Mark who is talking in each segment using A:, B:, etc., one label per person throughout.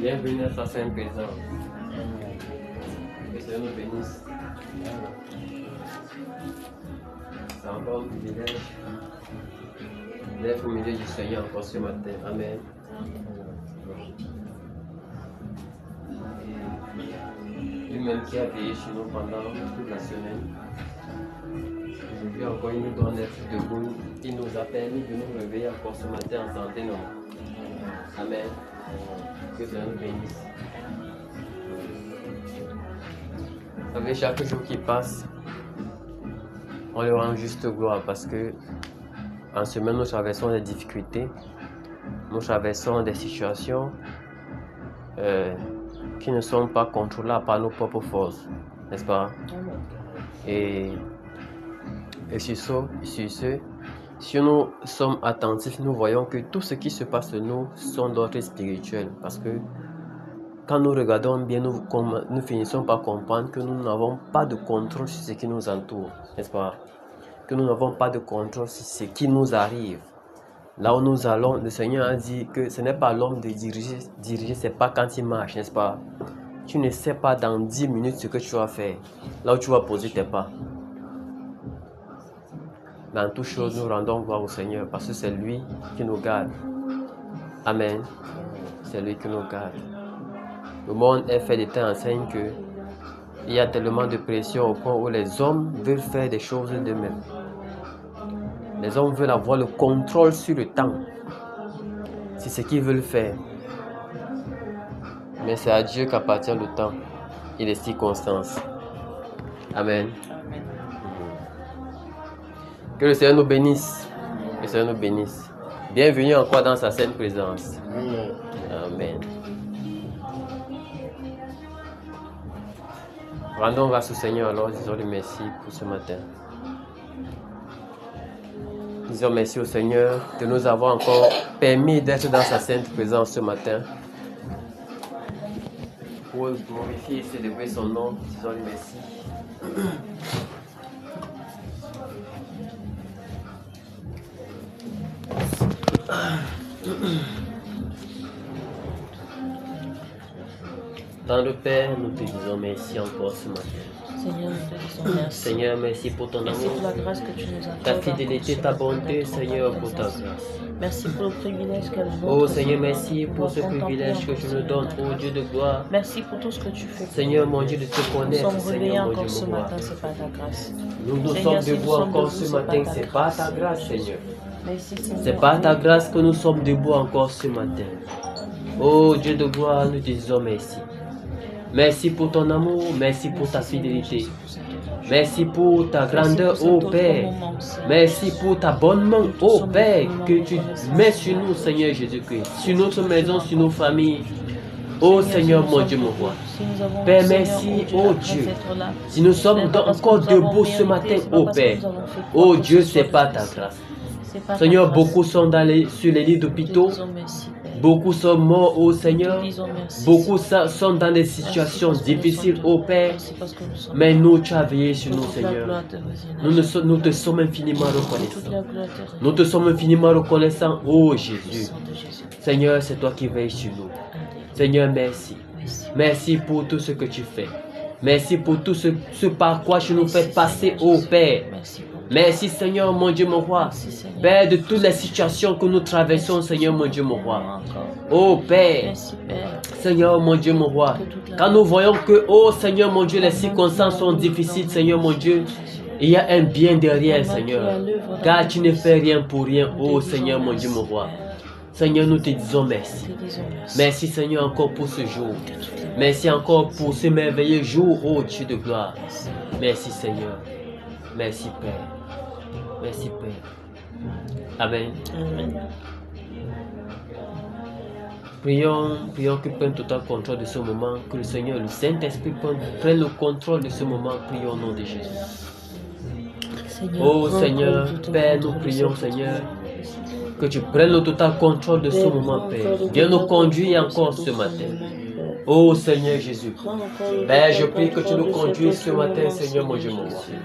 A: Bienvenue à sa sainte présence. Que le Seigneur nous bénisse. C'est encore un privilège d'être au milieu du Seigneur encore ce matin. Amen. Lui-même qui a veillé sur nous pendant toute la semaine. Aujourd'hui encore, il nous donne d'être debout. Il nous a permis de nous réveiller encore ce matin en santé. Non. Amen. Que Dieu nous bénisse. Vous savez, chaque jour qui passe, on lui rend juste gloire parce que en semaine, nous traversons des difficultés, nous traversons des situations qui ne sont pas contrôlables par nos propres forces, n'est-ce pas? Et sur ce, si nous sommes attentifs, nous voyons que tout ce qui se passe en nous sont d'ordre spirituel. Parce que quand nous regardons bien, nous finissons par comprendre que nous n'avons pas de contrôle sur ce qui nous entoure, n'est-ce pas? Que nous n'avons pas de contrôle sur ce qui nous arrive. Là où nous allons, le Seigneur a dit que ce n'est pas l'homme de diriger, c'est pas quand il marche, n'est-ce pas? Tu ne sais pas dans 10 minutes ce que tu vas faire, là où tu vas poser tes pas. Dans toutes choses, nous rendons gloire au Seigneur parce que c'est lui qui nous garde. Amen. C'est lui qui nous garde. Le monde est fait de telle enseigne que il y a tellement de pression au point où les hommes veulent faire des choses d'eux-mêmes. Les hommes veulent avoir le contrôle sur le temps. C'est ce qu'ils veulent faire. Mais c'est à Dieu qu'appartient le temps et les circonstances. Amen. Que le Seigneur nous bénisse. Que le Seigneur nous bénisse. Bienvenue encore dans sa sainte présence. Amen. Rendons grâce au Seigneur alors, disons-lui merci pour ce matin. Disons merci au Seigneur de nous avoir encore permis d'être dans sa sainte présence ce matin. Pour glorifier et célébrer son nom, disons-lui merci. Dans le Père, nous te disons merci encore ce matin.
B: Seigneur, nous te disons merci.
A: Seigneur, merci pour ton
B: Merci
A: amour,
B: pour la grâce que tu nous accordes.
A: ta fidélité, ta bonté,
B: encore
A: Seigneur,
B: ce
A: pour ta
B: matin.
A: grâce.
B: Merci pour le privilège qu'elle nous
A: Oh Seigneur, merci pour ce privilège que tu nous donnes, oh Dieu de gloire.
B: Merci pour tout ce que tu fais.
A: Seigneur, mon Dieu, de te
B: Nous
A: connaître,
B: sommes réveillés
A: Seigneur, mon
B: encore
A: Dieu,
B: ce
A: mon roi.
B: matin, c'est pas ta grâce.
A: Nous
B: Seigneur,
A: sommes
B: si nous
A: debout
B: sommes
A: encore
B: debout,
A: ce
B: c'est
A: matin,
B: pas ta
A: c'est pas ta
B: grâce.
A: grâce, Seigneur.
B: Merci, Seigneur.
A: C'est pas ta grâce que nous sommes debout encore ce matin. Oh Dieu de gloire, nous te disons merci. Merci pour ton amour, merci pour ta fidélité. Merci pour ta grandeur, ô Père. Merci pour ta bonne main, ô Père, que tu mets sur nous, Seigneur Jésus-Christ, sur notre maison, sur nos familles. Ô Seigneur, mon Dieu, mon roi. Père, merci, ô Dieu. Si nous sommes encore debout ce matin, ô Père, ô Dieu, c'est pas ta grâce. Seigneur, beaucoup sont sur les lits d'hôpitaux. Beaucoup sont morts, ô Seigneur. Beaucoup sont dans des situations difficiles, ô Père. Mais nous, tu as veillé sur nous, Seigneur. Nous te sommes infiniment reconnaissants. Nous te sommes infiniment reconnaissants, ô Jésus. Seigneur, c'est toi qui veilles sur nous. Seigneur, merci. Merci pour tout ce que tu fais. Merci pour tout ce par quoi tu nous fais passer, ô Père. Merci Seigneur, mon Dieu, mon roi. Père, de toutes les situations que nous traversons, Seigneur, mon Dieu, mon roi. Oh Père, Seigneur, mon Dieu, mon roi. Quand nous voyons que, oh Seigneur, mon Dieu, les circonstances sont difficiles, Seigneur, mon Dieu, il y a un bien derrière, Seigneur. Car tu ne fais rien pour rien, oh Seigneur, mon Dieu, mon roi. Seigneur, nous te disons merci. Merci, Seigneur, encore pour ce jour. Merci encore pour ce merveilleux jour, oh Dieu de gloire. Merci, Seigneur. Merci, Père. Merci, Père. Amen.
B: Amen.
A: Prions que prenne total contrôle de ce moment, que le Seigneur, le Saint-Esprit prenne le contrôle de ce moment. Prions au nom de Jésus. Oh Seigneur, Père, nous prions, Seigneur, que tu prennes le total contrôle de ce moment, Père. Viens nous conduire encore ce matin. Oh Seigneur Jésus.
B: Prends encore le
A: Père,
B: total
A: je prie que tu
B: contrôle
A: nous
B: de
A: conduises
B: cet
A: ce
B: autre
A: matin,
B: moment,
A: Seigneur mon Dieu, mon roi.
B: Jésus.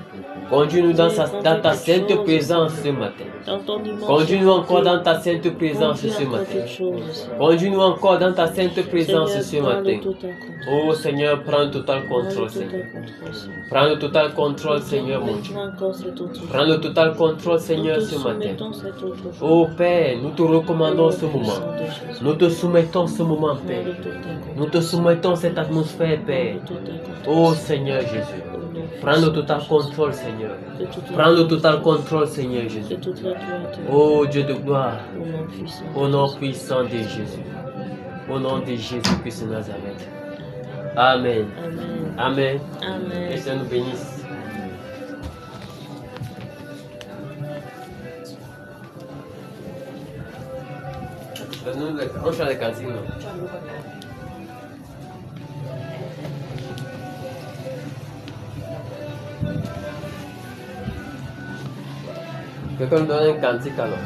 A: Conduis-nous dans
B: Quand
A: ta
B: quelque
A: sainte
B: chose,
A: présence ce matin.
B: dans ton dimanche,
A: Conduis-nous encore dans ta sainte présence
B: conduis
A: ce
B: encore
A: matin.
B: toute chose, Seigneur.
A: Conduis-nous encore dans ta sainte présence
B: Seigneur,
A: ce
B: prends
A: matin.
B: le total contrôle.
A: Oh Seigneur, prends le total
B: Prends le
A: contrôle,
B: total
A: Seigneur.
B: contrôle, Seigneur.
A: Prends le total contrôle, Seigneur mon Dieu.
B: Prends encore cet autre
A: Prends le total contrôle, Seigneur,
B: Nous te
A: ce matin.
B: soumettons cet autre jour.
A: Oh Père, nous te recommandons ce
B: Au nom
A: moment.
B: puissant de Jésus.
A: Nous te soumettons ce moment,
B: Prends
A: Père.
B: le total contrôle.
A: Nous te soumettons cette atmosphère, Père.
B: Prends le total contrôle.
A: Oh Seigneur Jésus.
B: Au nom
A: Prends le
B: puissant
A: total
B: de Jésus.
A: contrôle, Seigneur.
B: De toute la
A: Prends le
B: gloire,
A: total contrôle, Seigneur
B: de
A: Jésus.
B: toute la gloire, de
A: Oh Dieu de gloire.
B: au nom puissant de
A: Au nom
B: Jésus.
A: puissant de Jésus. Au nom de Jésus-Christ de Nazareth. Amen.
B: Amen.
A: Amen. Que le
B: Amen.
A: Seigneur nous bénisse. On chante les cantiques, non? Quelqu'un nous donne un cantique alors?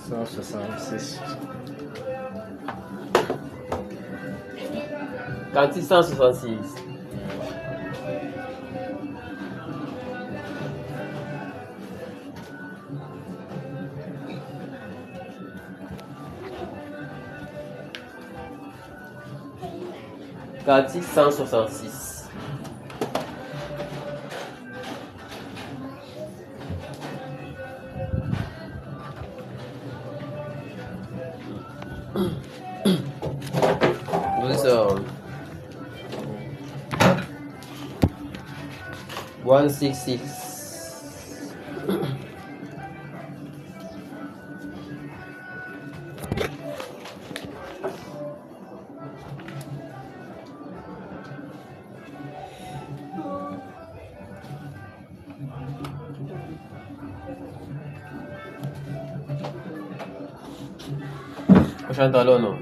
A: Cantique 166. Cantique 166. Nous 166. On chante alors, non?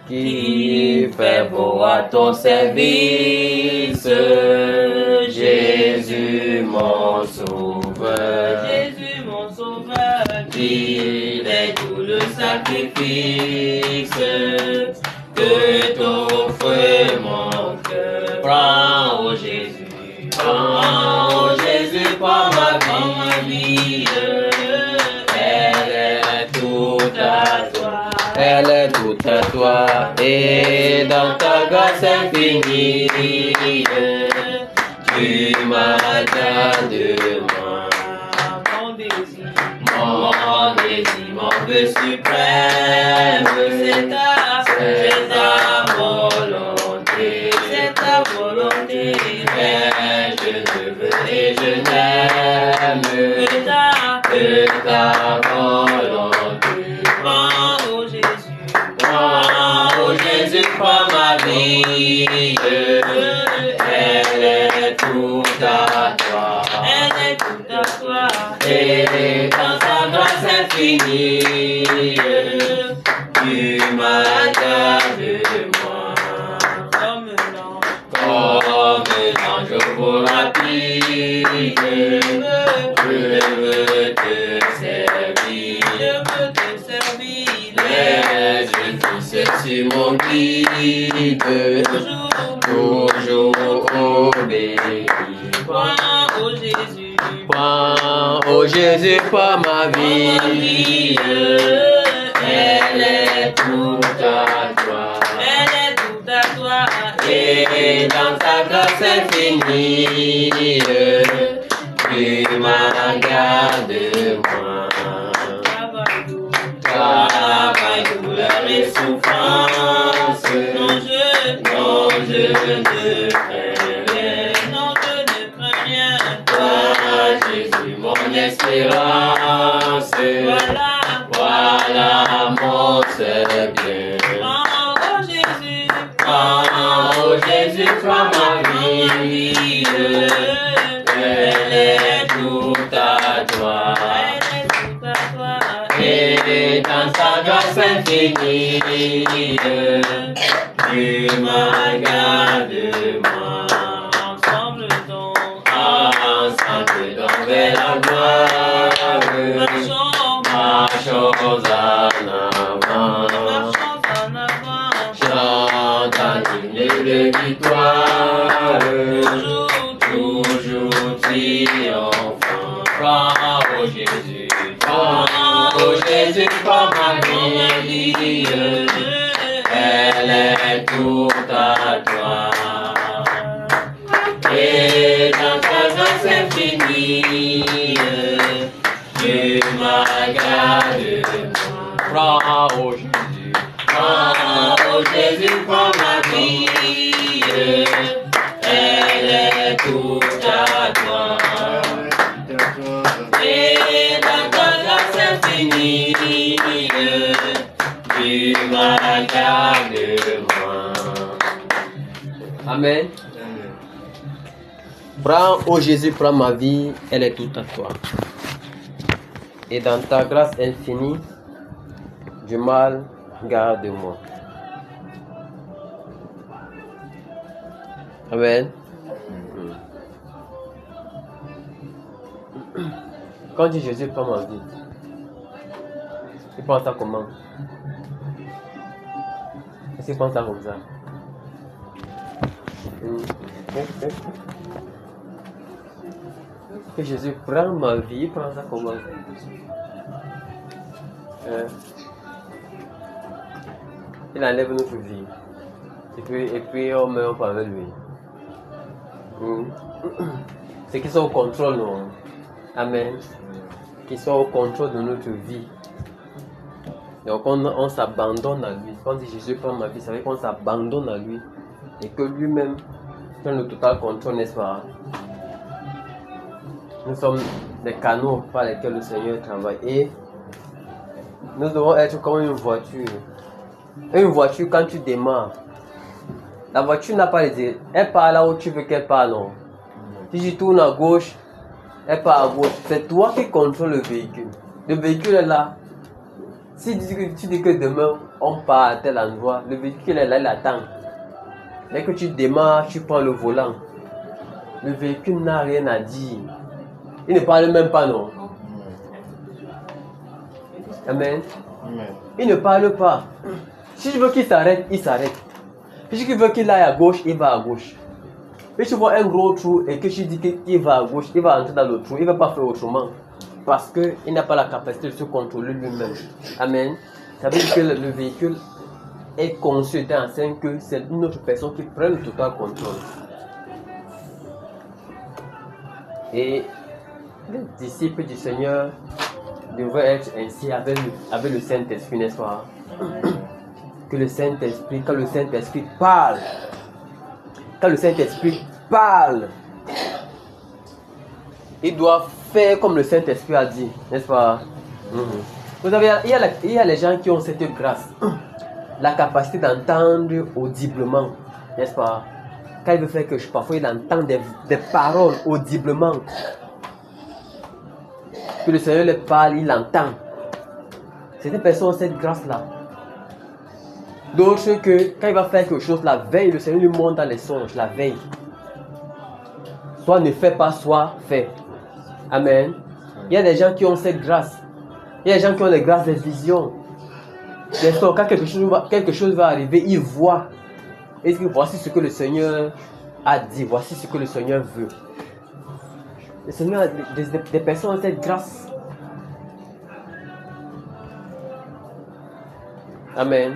A: Qui fait beau à ton service, Jésus mon sauveur.
B: Jésus mon sauveur,
A: Il est tout le sacrifice
B: que t'offre mon cœur.
A: Prends, oh Jésus, prends, oh Jésus, prends ma vie. Elle est toute à toi, elle est toute à toi, et dans ta grâce infinie, tu m'as donné moi.
B: Mon désir,
A: Mon vœu suprême, c'est ta volonté,
B: c'est ta volonté.
A: mais je ne veux et je n'aime
B: Que ta
A: que ta volonté.
B: prends, oh Jésus,
A: Prends, oh Jésus, prends ma vie, elle est toute à toi.
B: elle est toute à toi.
A: Et dans ta grâce infinie, tu m'as gardé moi.
B: Comme l'ange,
A: Comme l'ange pour rapide, je veux te servir.
B: je veux te servir.
A: Les yeux fixés sur mon guide, toujours obéir.
B: Prends, oh Jésus,
A: Prends, oh Jésus, prends ma vie, elle est toute à toi.
B: elle est toute à toi.
A: Et dans ta grâce infinie, tu m'as gardé moi. Travail, douleur et souffrance,
B: Non, je
A: ne crains rien.
B: non, je ne crains rien.
A: Toi, Jésus, mon espérance, voilà mon seul bien.
B: Prends, oh Jésus,
A: Oh Jésus, prends ma vie, elle est toute à toi.
B: elle est toute à toi.
A: Et dans ta grâce infinie, tu m'as gardé moi.
B: Ensemble
A: dans vers la gloire, marchons en avant, chante un hymne de victoire, toujours triomphant. Prends, oh Jésus, prends ma vie, elle est toute à toi. Et dans ta grâce infinie, tu m'as gardé. Prends, oh Jésus, prends ma vie, elle est toute à toi. Et dans ta grâce infinie, tu m'as gardé moi. Amen. Prends, oh Jésus, prends ma vie, elle est toute à toi. Et dans ta grâce infinie, du mal, garde-moi. Amen. Quand dit Jésus, prends ma vie, il pense ça comment? Est-ce qu'il pense ça comme ça? Que Jésus prend ma vie, il prend ça comment? Il enlève notre vie. Et puis on meurt avec lui. C'est qu'ils sont au contrôle, non? Amen. Qu'ils sont au contrôle de notre vie. Donc on s'abandonne à lui. Quand on dit Jésus prend ma vie, ça veut dire qu'on s'abandonne à lui. Et que lui-même prend le total contrôle, n'est-ce pas? Nous sommes des canaux par lesquels le Seigneur travaille. Et nous devons être comme une voiture. Une voiture, quand tu démarres, la voiture n'a pas les ailes. Elle part là où tu veux qu'elle parte, non? Si tu tournes à gauche, elle part à gauche. C'est toi qui contrôles le véhicule. Le véhicule est là. Si tu dis que demain, on part à tel endroit, le véhicule est là, il attend. Dès que tu démarres, tu prends le volant. Le véhicule n'a rien à dire. Il ne parle même pas, non? Amen. Il ne parle pas. Si tu veux qu'il s'arrête, il s'arrête. Si tu veux qu'il aille à gauche, il va à gauche. Si tu vois un gros trou et que tu dis qu'il va à gauche, il va entrer dans le trou. Il ne va pas faire autrement. Parce qu'il n'a pas la capacité de se contrôler lui-même. Amen. Ça veut dire que le véhicule est conçu dans un sens que c'est une autre personne qui prend le total contrôle. Et les disciples du Seigneur devraient être ainsi avec le Saint-Esprit, n'est-ce pas? Que le Saint-Esprit, quand le Saint-Esprit parle, il doit faire comme le Saint-Esprit a dit, n'est-ce pas? Vous savez, il y a les gens qui ont cette grâce, la capacité d'entendre audiblement, n'est-ce pas? Quand il veut faire quelque chose, parfois il entend des paroles audiblement. Que le Seigneur les parle, il entend. Certaines personnes ont cette grâce-là. D'autres que quand il va faire quelque chose la veille, le Seigneur lui montre dans les songes la veille. Soit ne fais pas, soit fais. Amen. Il y a des gens qui ont cette grâce. Il y a des gens qui ont les grâces des visions. Quand quelque chose va arriver, ils voient. Et ils disent, voici ce que le Seigneur a dit, voici ce que le Seigneur veut. Le Seigneur a des personnes ont cette grâce. Amen.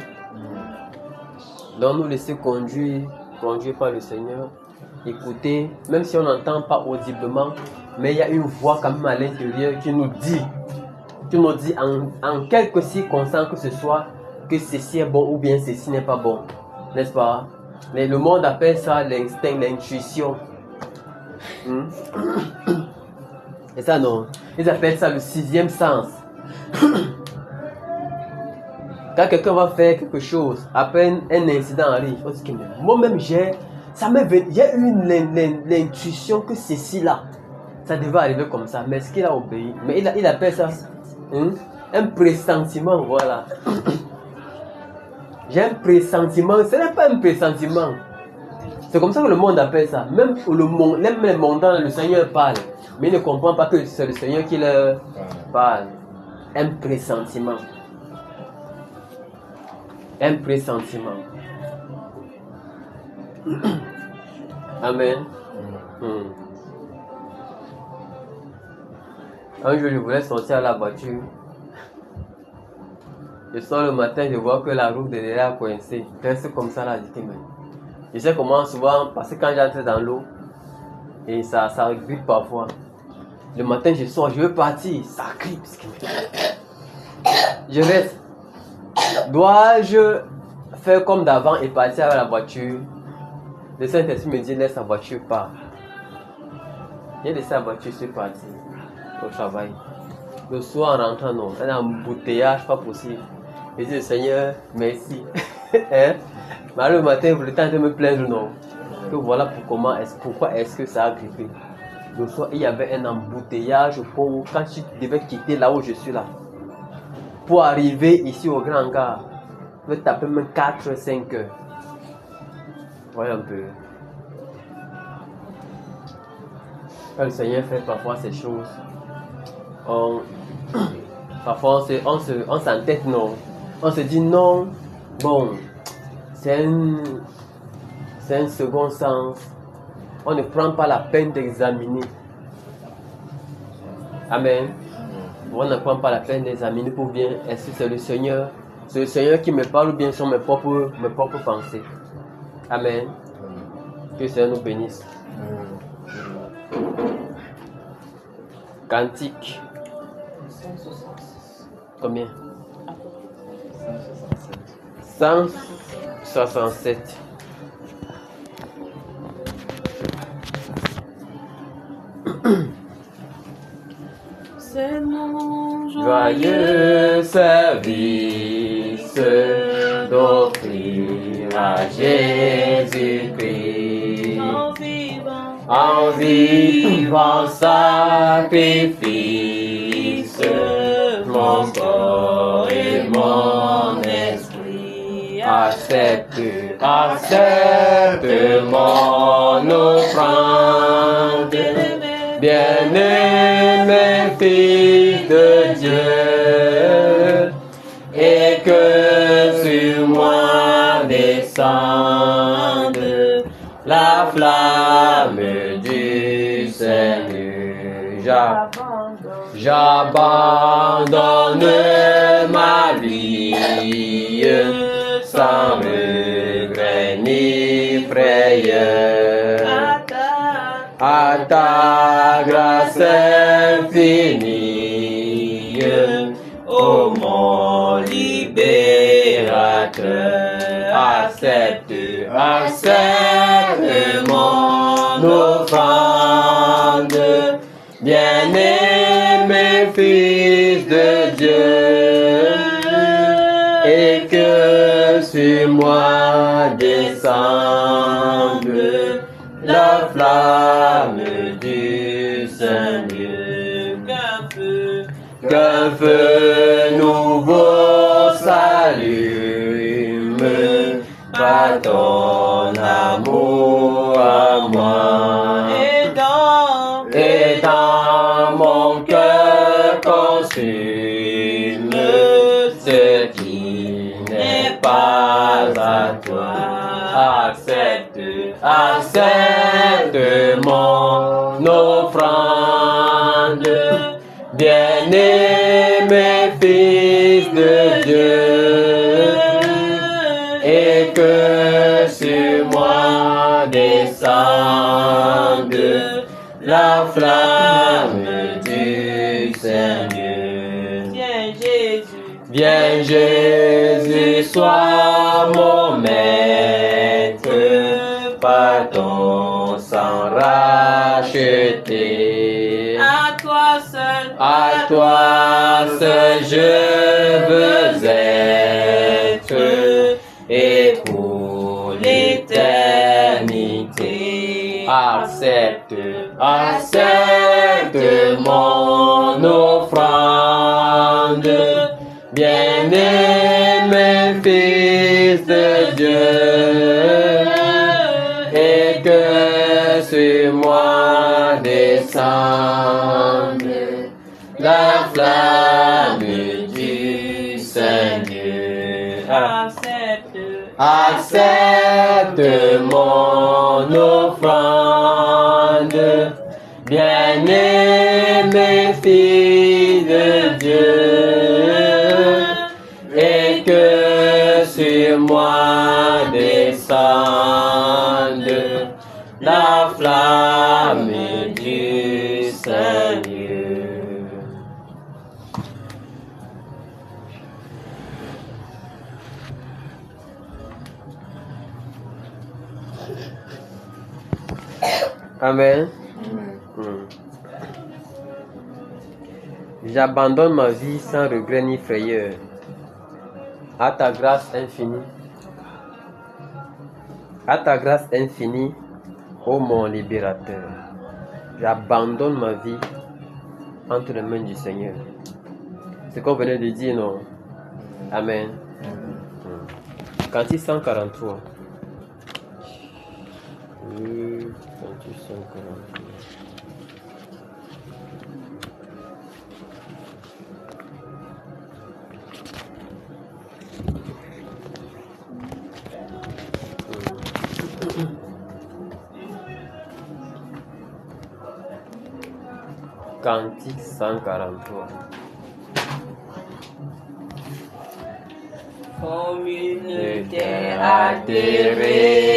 A: Donc nous laisser conduire par le Seigneur. Écoutez, même si on n'entend pas audiblement, mais il y a une voix quand même à l'intérieur qui nous dit en quelques circonstances que ce soit que ceci est bon ou bien ceci n'est pas bon. N'est-ce pas? Mais le monde appelle ça l'instinct, l'intuition. Et ça non. Ils appellent ça le sixième sens. Quand quelqu'un va faire quelque chose, après un incident arrive, on dit que moi-même j'ai eu l'intuition que ceci là, ça devait arriver comme ça, mais est-ce qu'il a obéi? Mais il appelle ça un pressentiment, voilà. J'ai un pressentiment. Ce n'est pas un pressentiment. C'est comme ça que le monde appelle ça. Même les mondants, le Seigneur parle. Mais il ne comprend pas que c'est le Seigneur qui leur parle. Un pressentiment. Un pressentiment. Amen. Un jour, je voulais sortir à la voiture. Je sors le matin, je vois que la roue de derrière a coincé. Je reste comme ça là, je dis, mais je sais comment souvent, parce que quand j'entre dans l'eau, et ça grippe parfois. Le matin, je sors, je veux partir, ça grippe. Je reste. Dois-je faire comme d'avant et partir avec la voiture? Le Saint-Esprit me dit, laisse la voiture part. J'ai laissé la voiture, je suis parti au travail. Le soir, en rentrant, non, un embouteillage, pas possible. Je dis, Seigneur, merci. Mais le matin, le temps de me plaindre, non. Que voilà pourquoi est-ce que ça a grippé. Le soir, il y avait un embouteillage pour quand je devais quitter là où je suis là. Pour arriver ici au Grand Gare, je vais taper même 4-5 heures. Voyez un peu. Quand le Seigneur fait parfois ces choses, parfois on s'entête, non. On se dit non, bon, c'est un second sens. On ne prend pas la peine d'examiner. Amen. On ne prend pas la peine d'examiner pour bien. Est-ce que c'est le Seigneur? C'est le Seigneur qui me parle ou bien sont mes propres pensées. Amen. Que le Seigneur nous bénisse. Cantique. Combien? 167.
B: C'est mon
A: Joyeux service d'offrir à Jésus-Christ en vivant sacrifice, mon corps et mon esprit. Accepte mon offrande, bien-aimé Fils de Dieu, et que sur moi descende la flamme du Seigneur. J'abandonne ma vie sans regret ni frayeur à ta grâce infinie, ô mon libérateur. Accepte mon offrande, bien-aimé Fils de Dieu, et que sur moi descende la flamme du Seigneur. Qu'un feu nouveau s'allume par ton amour à moi, et dans mon cœur consume ce qui n'est pas à toi. Accepte mon offrande, bien-aimé Fils de Dieu, et que sur moi descende la flamme du Seigneur. Viens Jésus, sois mon maître, par ton sang racheté.
B: À toi seul
A: je veux être, et pour l'éternité. Accepte mon offrande, bien-aimé Fils et que sur moi descende la flamme du Seigneur. Accepte mon offrande, bien-aimé fille de Dieu, et que sur moi descende la flamme du Seigneur. Amen. J'abandonne ma vie sans regret ni frayeur à ta grâce infinie. À ta grâce infinie, ô mon libérateur. J'abandonne ma vie entre les mains du Seigneur. C'est ce qu'on venait de dire, non? Amen. Cantique 143. Cantique 143. Cantique 143.
B: Comme une terre atterrée,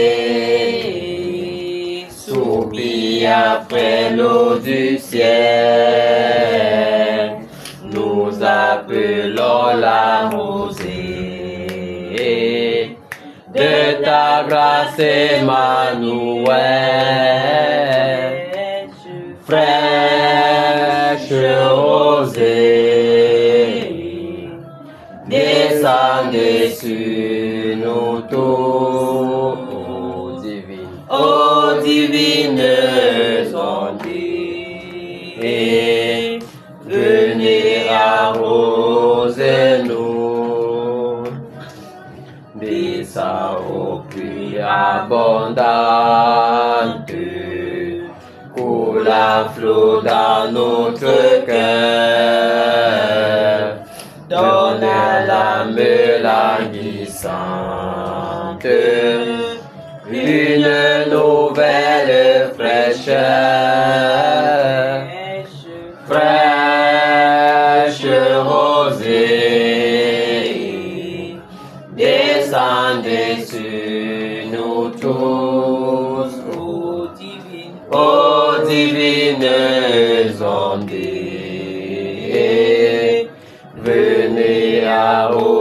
B: soupire après l'eau du ciel, nous appelons la rosée de ta grâce, Emmanuel, fraîche rosée, descendez sur nous tous, ô divine ondée, venez arroser-nous, descends au puits abondante, coule à flot dans notre cœur, donne à l'âme languissante une nouvelle fraîcheur, fraîche rosée, descendez sur nous tous, ô divines ondées, venez arroser-nous.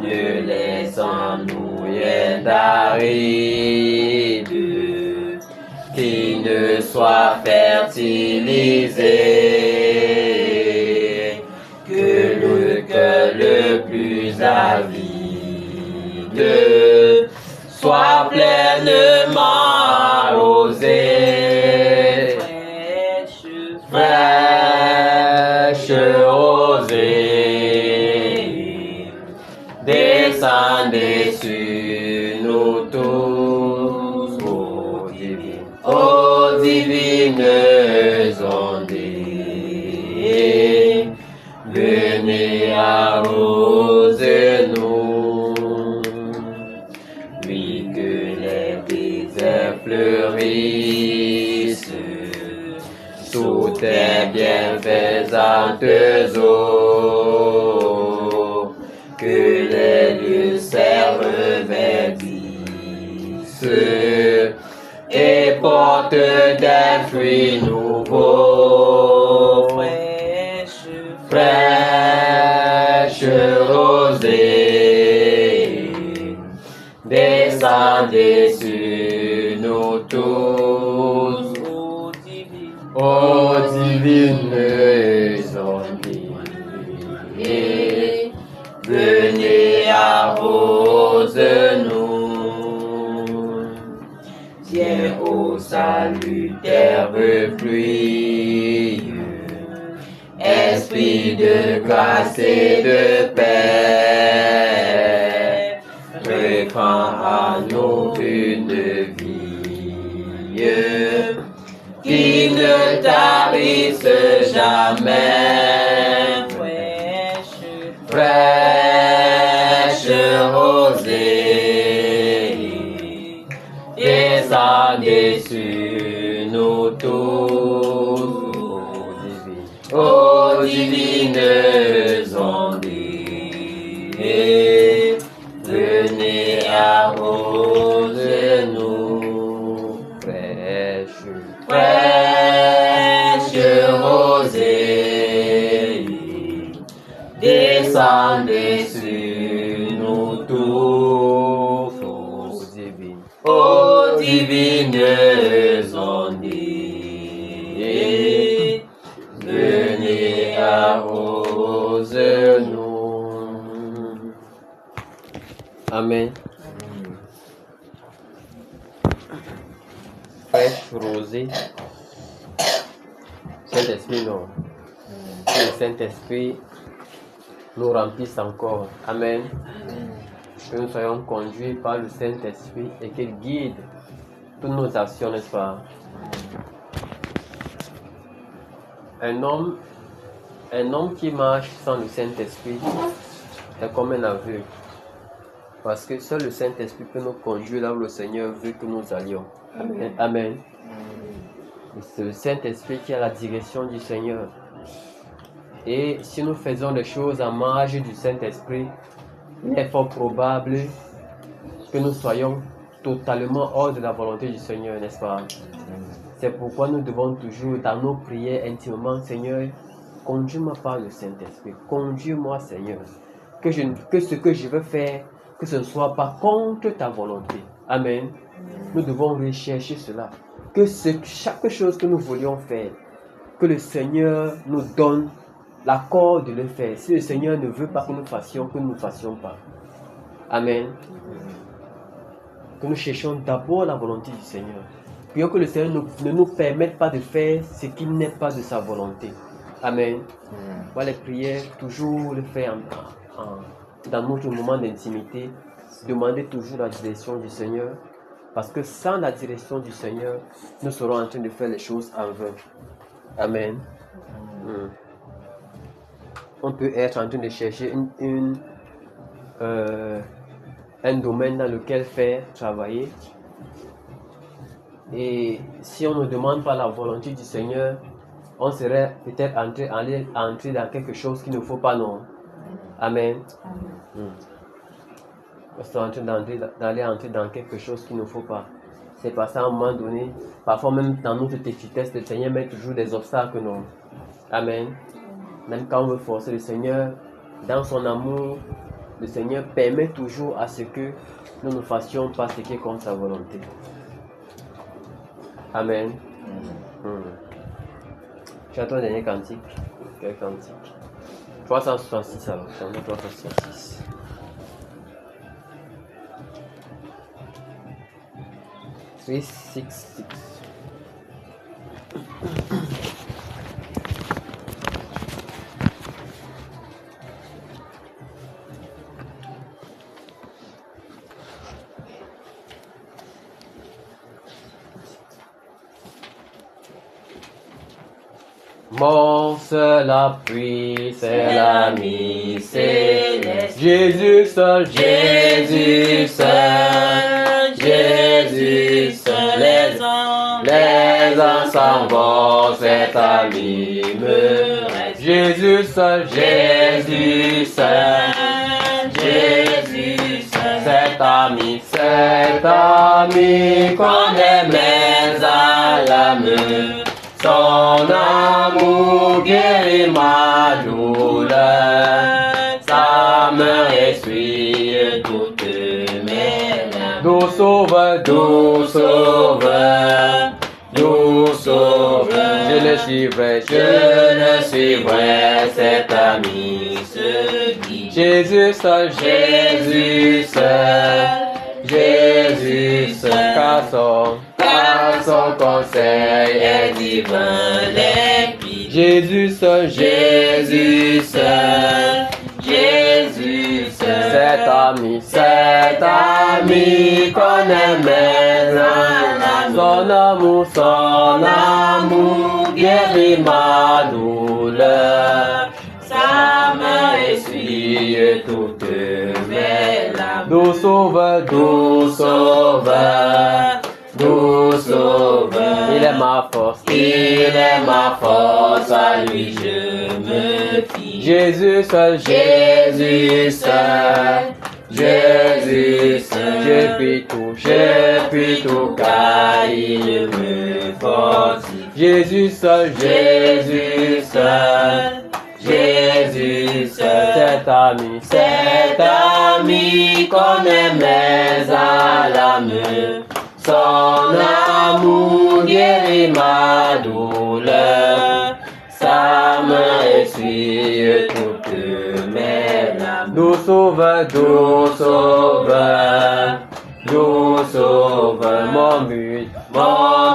B: Ne laissons-nous rien d'aride qui ne soit fertilisé, que le cœur le plus avide soit pleinement arrosé, fraîche rosée, descendez sur nous tous, ô divines ondées, venez arroser-nous. Oui, que les déserts fleurissent sous tes bienfaisantes eaux, que les lieux servent verdissent et portent des fruits nouveaux, fraîche rosée, descendez sur nous tous, ô divines ondées, venez arroser-nous. Viens au salutaire pluie, esprit de grâce et de paix, prend à nous une vie qui ne tarisse jamais. Fraîche rosée, descendez sur nous tous, ô divines ondes, venez arroser-nous, fraîche rosée, descendez sur nous tous, ô divines ondes, venez arroser-nous.
A: Amen. Fraîche rosée. Saint-Esprit, non. Que le Saint-Esprit nous remplisse encore. Amen. Que nous soyons conduits par le Saint-Esprit et qu'il guide toutes nos actions, n'est-ce pas? Un homme qui marche sans le Saint-Esprit est comme un aveugle. Parce que seul le Saint-Esprit peut nous conduire là où le Seigneur veut que nous allions. Amen. Amen. C'est le Saint-Esprit qui a la direction du Seigneur. Et si nous faisons des choses en marge du Saint-Esprit, il est fort probable que nous soyons totalement hors de la volonté du Seigneur, n'est-ce pas? C'est pourquoi nous devons toujours, dans nos prières intimement, Seigneur, conduis-moi par le Saint-Esprit. Conduis-moi, Seigneur. Que ce que je veux faire, que ce ne soit pas contre ta volonté. Amen. Nous devons rechercher cela. Que chaque chose que nous voulions faire, que le Seigneur nous donne l'accord de le faire. Si le Seigneur ne veut pas que nous fassions pas. Amen. Que nous cherchions d'abord la volonté du Seigneur. Prions que le Seigneur ne nous permette pas de faire ce qui n'est pas de sa volonté. Amen. Voilà les prières, toujours le faire dans notre moment d'intimité. Demander toujours la direction du Seigneur. Parce que sans la direction du Seigneur, nous serons en train de faire les choses en vain. Amen. On peut être en train de chercher un domaine dans lequel faire travailler. Et si on ne demande pas la volonté du Seigneur, on serait peut-être entrer dans quelque chose qu'il ne faut pas, non. Amen. On est en train d'aller entrer dans quelque chose qu'il ne faut pas. C'est parce qu'à un moment donné, parfois même dans notre petitesse, le Seigneur met toujours des obstacles, non. Amen. Même quand on veut forcer le Seigneur, dans son amour, le Seigneur permet toujours à ce que nous ne fassions pas ce qui est contre sa volonté. Amen. Chantons le dernier cantique. Quel cantique? 366 alors. Chantons 366. Three, six, six. Mon seul appui, c'est l'ami céleste. Jésus seul, Jésus seul, Jésus seul. Les ans s'en vont, cet ami me reste. Jésus seul, Jésus seul, Jésus seul. Cet ami qu'on aimait à l'âme. Son amour guérit ma douleur, ça me essuie toutes mes larmes. Doux sauveur, doux sauveur, doux sauveur. Je le suivrai, cet ami se dit. Jésus seul, Jésus seul, Jésus seul. Car son conseil est divin, limpide. Jésus seul, Jésus seul, Jésus seul. cet ami qu'on aimait, son amour guérit ma douleur.
B: Sa main essuie toutes mes larmes.
A: Doux sauveur, doux sauveur, doux sauveur. Il est ma force,
B: Il est ma force, à lui je me fie.
A: Jésus seul,
B: Jésus seul, Jésus seul.
A: Je puis tout,
B: Car il me fortifie.
A: Jésus seul,
B: Jésus seul, Jésus seul.
A: cet ami
B: qu'on aimait à l'âme. Son amour guérit ma douleur. Sa main essuie toutes mes larmes.
A: doux sauveur, doux sauveur, doux sauveur, mon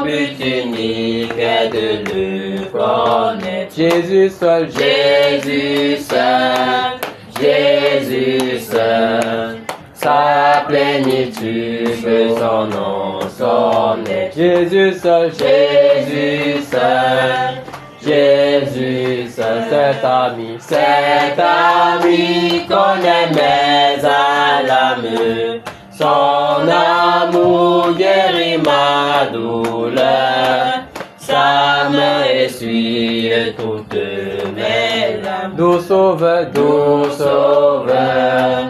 A: but
B: unique est de le connaître.
A: Jésus seul,
B: Jésus seul, Jésus seul. Sa plénitude, son nom, son être.
A: Jésus seul,
B: Jésus seul, Jésus seul.
A: cet ami
B: qu'on aimait à l'âme. Son amour guérit ma douleur. Sa main essuie toutes mes larmes.
A: doux sauveur,
B: Doux sauveur,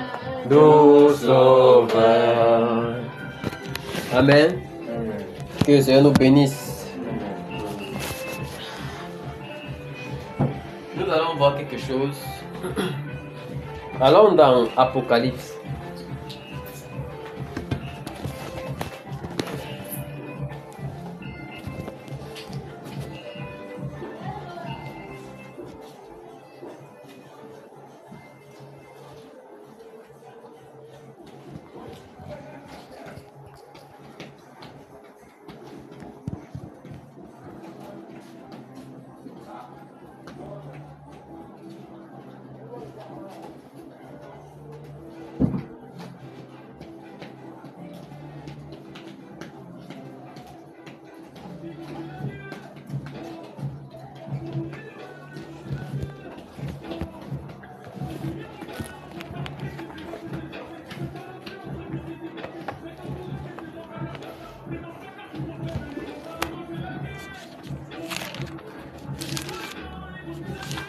A: doux sauveur. Amen. Que le Seigneur nous bénisse. Nous allons voir quelque chose. Allons dans Apocalypse.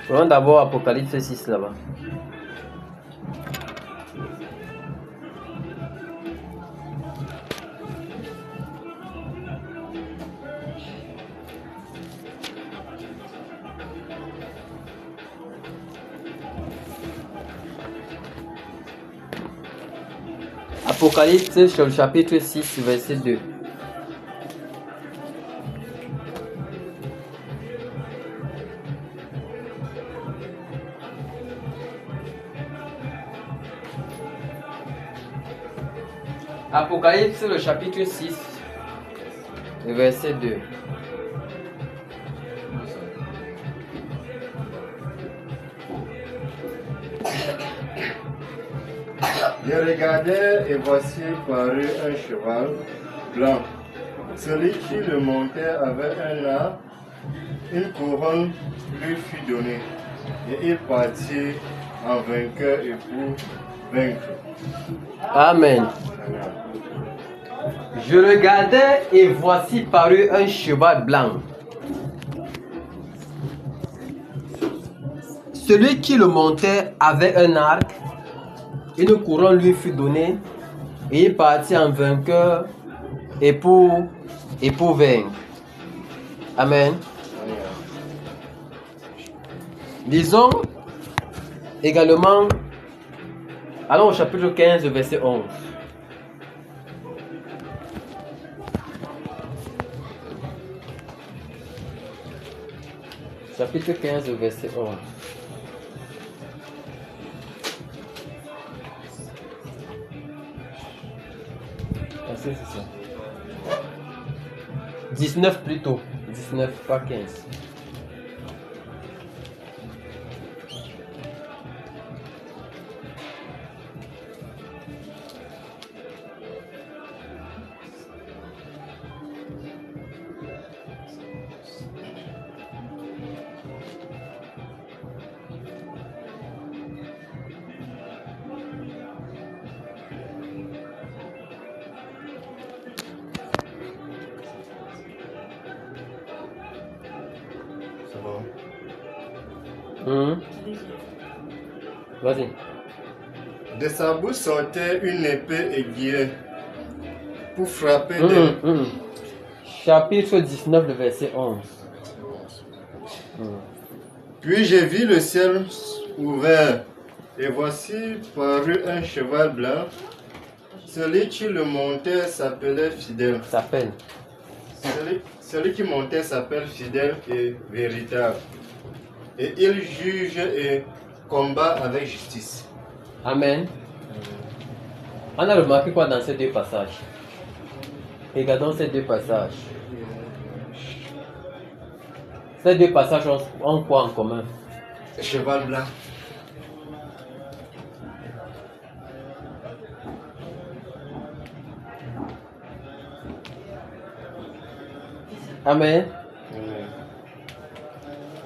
A: Prenons d'abord Apocalypse 6 là-bas. Apocalypse sur le chapitre 6, verset 2. Apocalypse, le chapitre 6, verset 2.
C: Je regardais et voici parut un cheval blanc. Celui qui le montait avait un arc, une couronne lui fut donnée, et il partit en vainqueur et pour vaincre.
A: Amen. Je regardais et voici parut un cheval blanc. Celui qui le montait avait un arc, une couronne lui fut donnée, et il partit en vainqueur et pour vaincre. Amen. Disons également, allons au chapitre 15, verset 11. Chapitre 15, verset 11. C'est ça. 19 plutôt. 19, pas 15.
C: bon.
A: Vas-y.
C: De sa bouche sortait une épée aiguillée pour frapper des...
A: Chapitre 19, le verset 11.
C: Puis j'ai vu le ciel ouvert, et voici parut un cheval blanc. Celui qui le montait s'appelait Fidèle.
A: S'appelle.
C: Celui qui montait s'appelle Fidèle et véritable. Et il juge et combat avec justice.
A: Amen. On a remarqué quoi dans ces deux passages? Regardons ces deux passages. Ces deux passages ont quoi en commun?
C: Le cheval blanc.
A: Amen.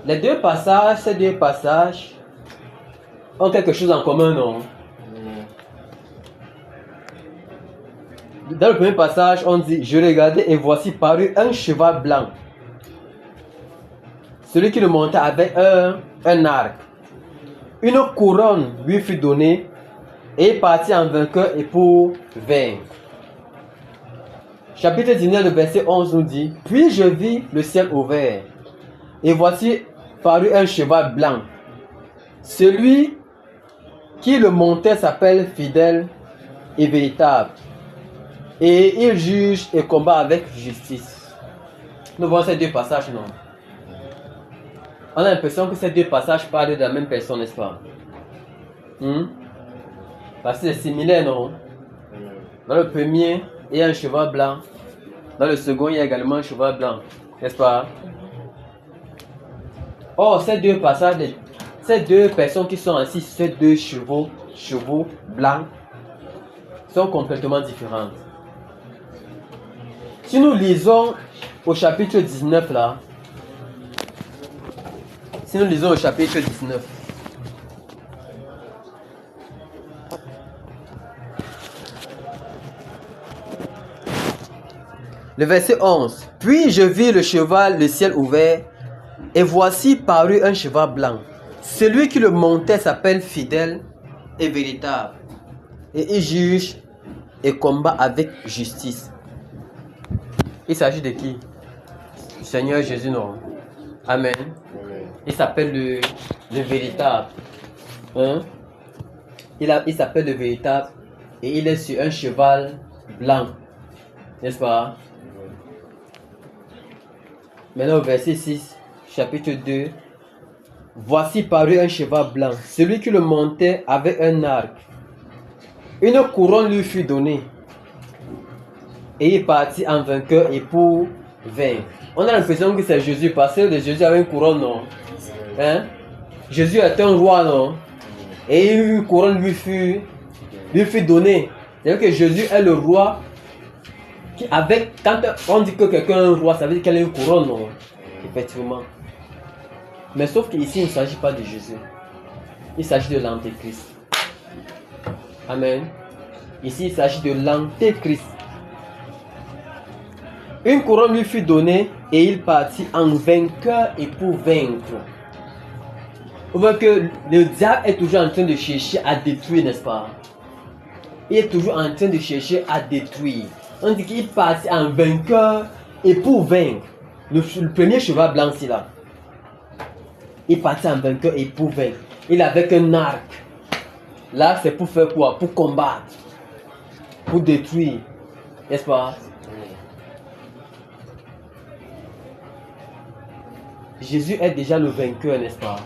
A: Les deux passages, ces deux passages ont quelque chose en commun, non? Dans le premier passage, on dit: je regardais et voici parut un cheval blanc. Celui qui le montait avait un arc. Une couronne lui fut donnée et il partit en vainqueur et pour vaincre. Chapitre 19, le verset 11 nous dit: puis je vis le ciel ouvert et voici parut un cheval blanc. Celui qui le montait s'appelle Fidèle et véritable. Et il juge et combat avec justice. Nous voyons ces deux passages, non? On a l'impression que ces deux passages parlent de la même personne, n'est-ce pas? Parce que c'est similaire, non? Dans le premier, il y a un cheval blanc. Dans le second, il y a également un cheval blanc, n'est-ce pas? Or, ces deux passages, ces deux personnes qui sont assises sur ces deux chevaux blancs, sont complètement différentes. Si nous lisons au chapitre 19 là, si nous lisons au chapitre 19, le verset 11, puis je vis le cheval, le ciel ouvert, et voici parut un cheval blanc. Celui qui le montait s'appelle Fidèle et véritable, et il juge et combat avec justice. Il s'agit de qui? Seigneur Jésus, non? Amen. Il s'appelle le véritable. Il s'appelle le véritable et il est sur un cheval blanc. N'est-ce pas? Maintenant au verset 6, chapitre 2. Voici parut un cheval blanc. Celui qui le montait avait un arc. Une couronne lui fut donnée. Et il partit en vainqueur et pour vaincre. On a l'impression que c'est Jésus, parce que Jésus avait une couronne, non? Jésus était un roi, non? Et une couronne lui fut donnée. C'est-à-dire que Jésus est le roi qui, quand on dit que quelqu'un est un roi, ça veut dire qu'elle a une couronne, non? Effectivement. Mais sauf qu'ici, il ne s'agit pas de Jésus. Il s'agit de l'Antéchrist. Amen. Ici, il s'agit de l'Antéchrist. Une couronne lui fut donnée et il partit en vainqueur et pour vaincre. On voit que le diable est toujours en train de chercher à détruire, n'est-ce pas? Il est toujours en train de chercher à détruire. On dit qu'il partit en vainqueur et pour vaincre. Le premier cheval blanc, c'est là. Il partit en vainqueur et pour vaincre. Il avait un arc. L'arc, c'est pour faire quoi? Pour combattre. Pour détruire. N'est-ce pas? Jésus est déjà le vainqueur, n'est-ce pas?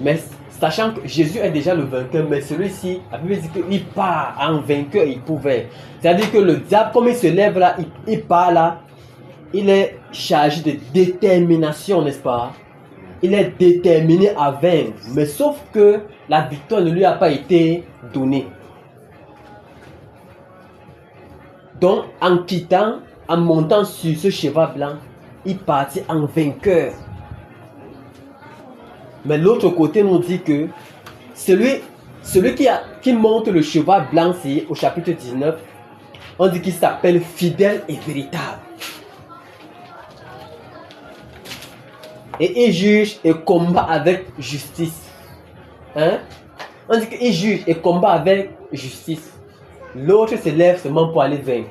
A: Mais sachant que Jésus est déjà le vainqueur, mais celui-ci, la Bible dit qu'il part en vainqueur et pour vaincre. C'est-à-dire que le diable, comme il se lève là, il part là, il est chargé de détermination, n'est-ce pas? Il est déterminé à vaincre. Mais sauf que la victoire ne lui a pas été donnée. Donc, en quittant, en montant sur ce cheval blanc, il partit en vainqueur. Mais l'autre côté nous dit que celui qui monte le cheval blanc, c'est au chapitre 19, on dit qu'il s'appelle Fidèle et véritable. Et il juge et combat avec justice. Hein? On dit qu'il juge et combat avec justice. L'autre se lève seulement pour aller vaincre.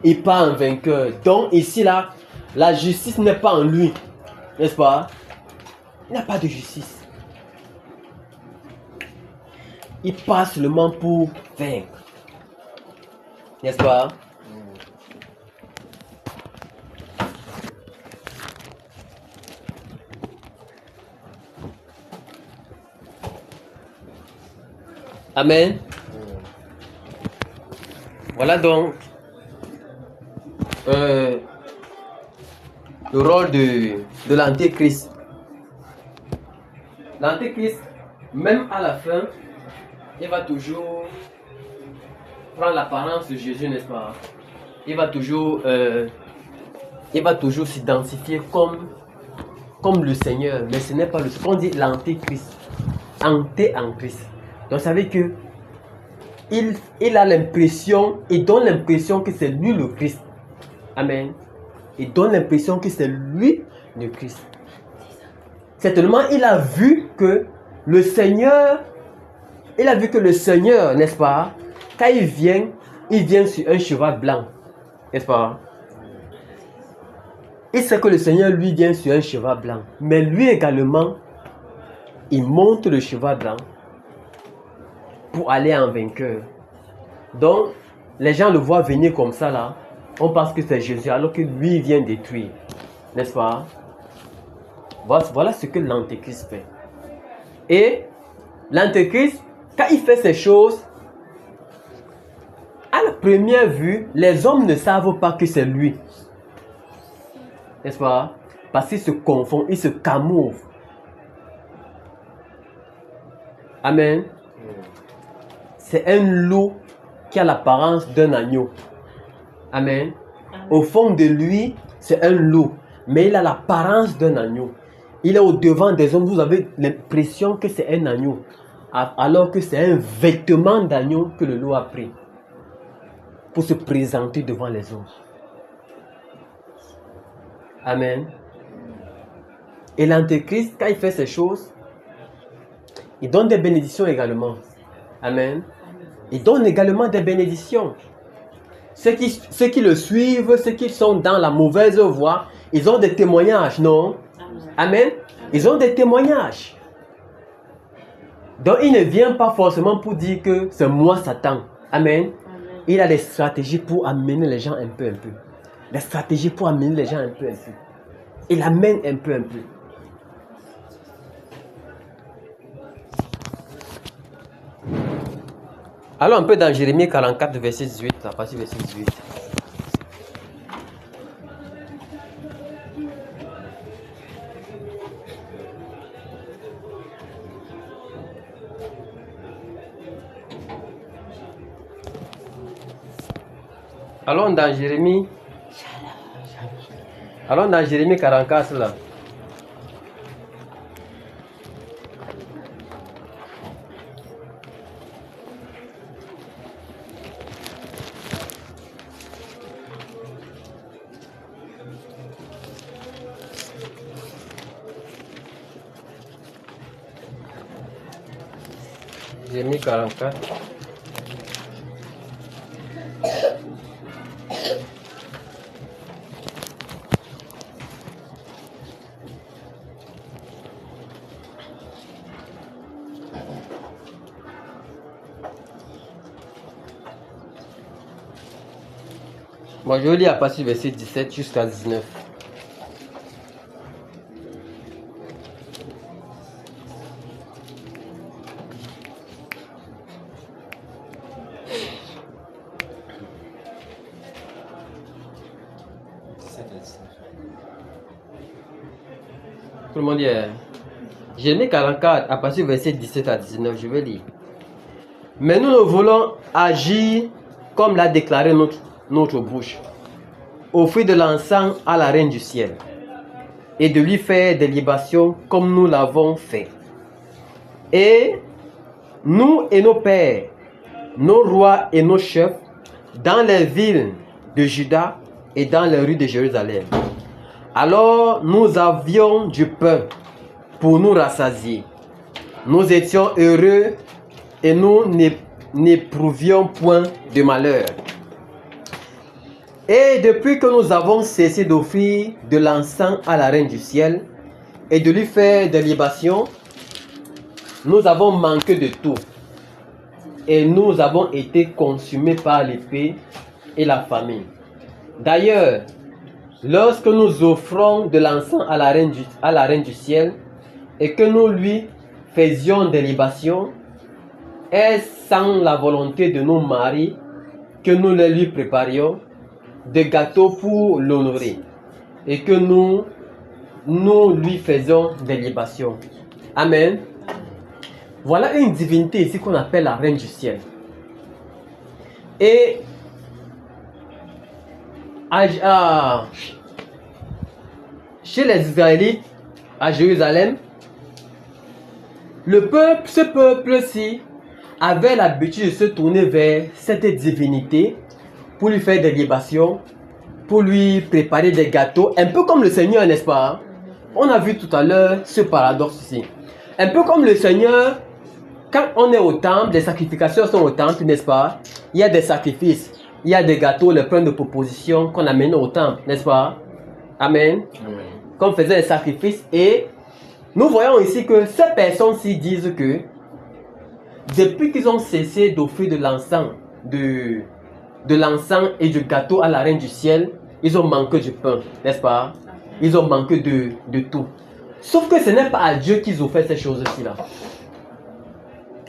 A: Il part en vainqueur. Donc ici là, la justice n'est pas en lui. N'est-ce pas? Il n'a pas de justice. Il part seulement pour vaincre. N'est-ce pas? Amen. Voilà donc le rôle de l'antéchrist. L'antéchrist, même à la fin, il va toujours prendre l'apparence de Jésus, n'est-ce pas? Il va toujours s'identifier comme le Seigneur, mais ce n'est pas le Seigneur. On dit l'antéchrist. Anté en Christ. Donc ça veut dire que il a l'impression, il donne l'impression que c'est lui le Christ. Amen. Il donne l'impression que c'est lui le Christ. Certainement, il a vu que le Seigneur, n'est-ce pas, quand il vient sur un cheval blanc, n'est-ce pas? Il sait que le Seigneur, lui, vient sur un cheval blanc. Mais lui également, il monte le cheval blanc pour aller en vainqueur. Donc, les gens le voient venir comme ça là. On pense que c'est Jésus alors que lui vient détruire. N'est-ce pas? Voilà ce que l'antéchrist fait. Et l'antéchrist, quand il fait ces choses, à la première vue, les hommes ne savent pas que c'est lui. N'est-ce pas? Parce qu'ils se confondent, ils se camouflent. Amen. C'est un loup qui a l'apparence d'un agneau. Amen. Au fond de lui, c'est un loup, mais il a l'apparence d'un agneau. Il est au devant des hommes, vous avez l'impression que c'est un agneau, alors que c'est un vêtement d'agneau que le loup a pris pour se présenter devant les hommes. Amen. Et l'antéchrist, quand il fait ces choses, il donne des bénédictions également. Amen. Il donne également des bénédictions. Ceux qui le suivent, ceux qui sont dans la mauvaise voie, ils ont des témoignages, non? Amen. Ils ont des témoignages. Donc il ne vient pas forcément pour dire que c'est moi Satan. Amen. Il a des stratégies pour amener les gens un peu. Des stratégies pour amener les gens un peu. Il amène un peu. Allons un peu dans Jérémie 44, verset 18, à partir du verset 18. Allons dans Jérémie 44 là. Jérémie 44. Bon, je lis à partir du verset 17 jusqu'à 19. Tout le monde dit Jérémie 44 à partir du verset 17 à 19, je vais lire. Mais nous voulons agir comme l'a déclaré notre bouche, offrir de l'encens à la reine du ciel et de lui faire des libations comme nous l'avons fait. Et nous et nos pères, nos rois et nos chefs, dans les villes de Juda et dans les rues de Jérusalem, Alors nous avions du pain pour nous rassasier. Nous étions heureux et nous n'éprouvions point de malheur. Et depuis que nous avons cessé d'offrir de l'encens à la Reine du ciel et de lui faire des libations, nous avons manqué de tout. Et nous avons été consumés par l'épée et la famine. D'ailleurs, lorsque nous offrons de l'encens à la Reine du ciel et que nous lui faisions des libations, est-ce sans la volonté de nos maris que nous les lui préparions des gâteaux pour l'honorer et que nous lui faisons des libations? Amen. Voilà une divinité ici qu'on appelle la Reine du ciel. Et chez les Israélites à Jérusalem, ce peuple-ci avait l'habitude de se tourner vers cette divinité pour lui faire des libations, pour lui préparer des gâteaux, un peu comme le Seigneur, n'est-ce pas? On a vu tout à l'heure ce paradoxe ici. Un peu comme le Seigneur, quand on est au temple, les sacrifications sont au temple, n'est-ce pas? Il y a des sacrifices, il y a des gâteaux, les plats de propositions qu'on amène au temple, n'est-ce pas? Amen. Amen. Qu'on faisait des sacrifices, et nous voyons ici que ces personnes-ci disent que depuis qu'ils ont cessé d'offrir de l'encens, de l'encens et du gâteau à la Reine du ciel, ils ont manqué du pain, n'est-ce pas? Ils ont manqué de tout. Sauf que ce n'est pas à Dieu qu'ils offraient ces choses-ci là.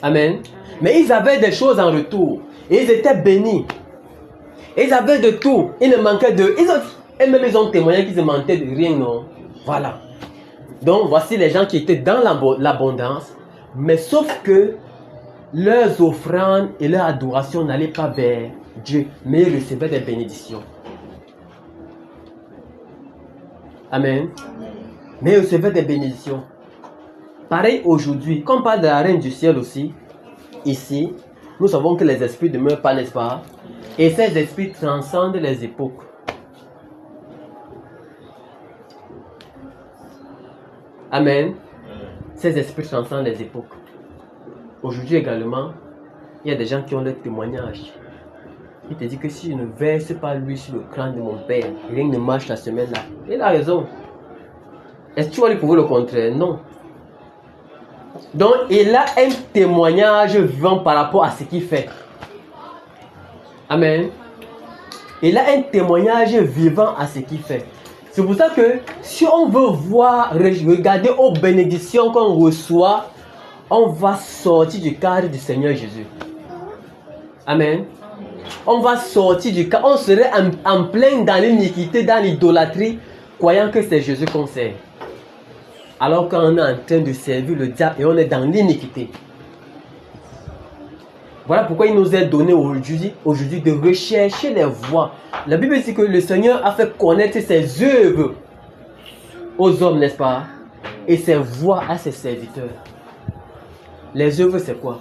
A: Amen. Mais ils avaient des choses en retour. Et ils étaient bénis. Et ils avaient de tout. Ils ne manquaient de... Et même ils ont témoigné qu'ils ne manquaient de rien, non? Voilà. Donc voici les gens qui étaient dans l'abondance. Mais sauf que leurs offrandes et leur adoration n'allaient pas vers Dieu, mais ils recevaient des bénédictions. Amen. Mais ils recevaient des bénédictions. Pareil aujourd'hui, quand on parle de la Reine du ciel aussi, ici, nous savons que les esprits ne demeurent pas, n'est-ce pas? Et ces esprits transcendent les époques. Amen. Ces esprits transcendent les époques. Aujourd'hui également, il y a des gens qui ont le témoignage. Il te dit que si je ne verse pas l'huile sur le crâne de mon père, rien ne marche la semaine-là. Il a raison. Est-ce que tu vas lui prouver le contraire? Non. Donc, il a un témoignage vivant par rapport à ce qu'il fait. Amen. Il a un témoignage vivant à ce qu'il fait. C'est pour ça que si on veut voir, regarder aux bénédictions qu'on reçoit, on va sortir du cadre du Seigneur Jésus. Amen. On va sortir du cadre. On serait en plein dans l'iniquité, dans l'idolâtrie, croyant que c'est Jésus qu'on sert. Alors qu'on est en train de servir le diable et on est dans l'iniquité. Voilà pourquoi il nous est donné aujourd'hui de rechercher les voies. La Bible dit que le Seigneur a fait connaître ses œuvres aux hommes, n'est-ce pas? Et ses voies à ses serviteurs. Les œuvres, c'est quoi?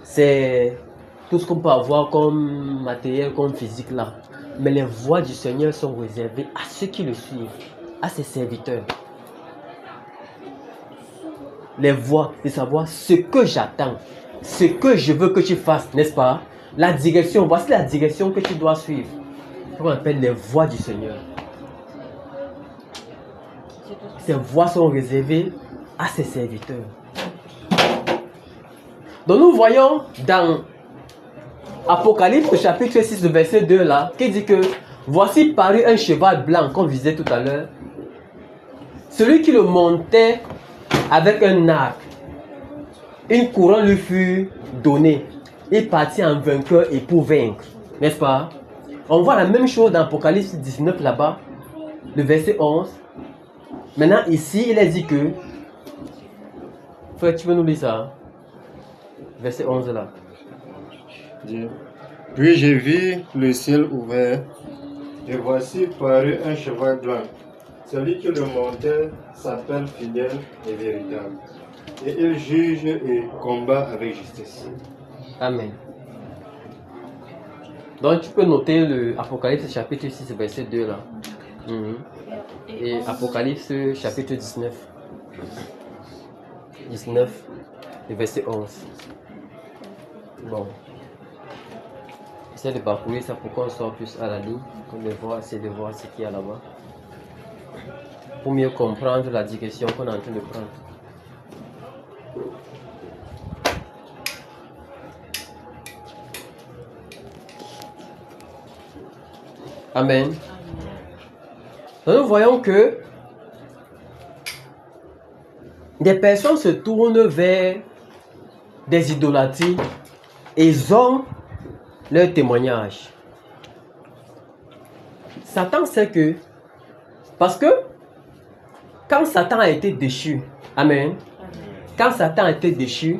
A: C'est tout ce qu'on peut avoir comme matériel, comme physique là. Mais les voies du Seigneur sont réservées à ceux qui le suivent, à ses serviteurs. Les voies, de savoir ce que j'attends, ce que je veux que tu fasses, n'est-ce pas? La direction, voici la direction que tu dois suivre. C'est ce qu'on appelle les voies du Seigneur. Ces voies sont réservées à ses serviteurs. Donc nous voyons dans Apocalypse chapitre 6 verset 2 là, qui dit que voici parut un cheval blanc qu'on visait tout à l'heure. Celui qui le montait avec un arc, une couronne lui fut donnée. Il partit en vainqueur et pour vaincre. N'est-ce pas? On voit la même chose dans Apocalypse 19 là-bas, le verset 11. Maintenant ici, il est dit que... Frère, tu veux nous lire ça? Verset 11 là.
C: Puis j'ai vu le ciel ouvert, et voici parut un cheval blanc. Celui qui le montait s'appelle fidèle et véritable. Et il juge et combat avec justice.
A: Amen. Donc tu peux noter le Apocalypse chapitre 6 verset 2 là. et Apocalypse chapitre 19. 19 et verset 11. Bon. J'essaie de parcourir ça pour qu'on soit plus à la ligne, essayer de voir ce qu'il y a là-bas. Pour mieux comprendre la direction qu'on est en train de prendre. Amen. Donc nous voyons que des personnes se tournent vers des idolâtries et ils ont leur témoignage. Satan sait que, parce que quand Satan a été déchu, amen, quand Satan a été déchu,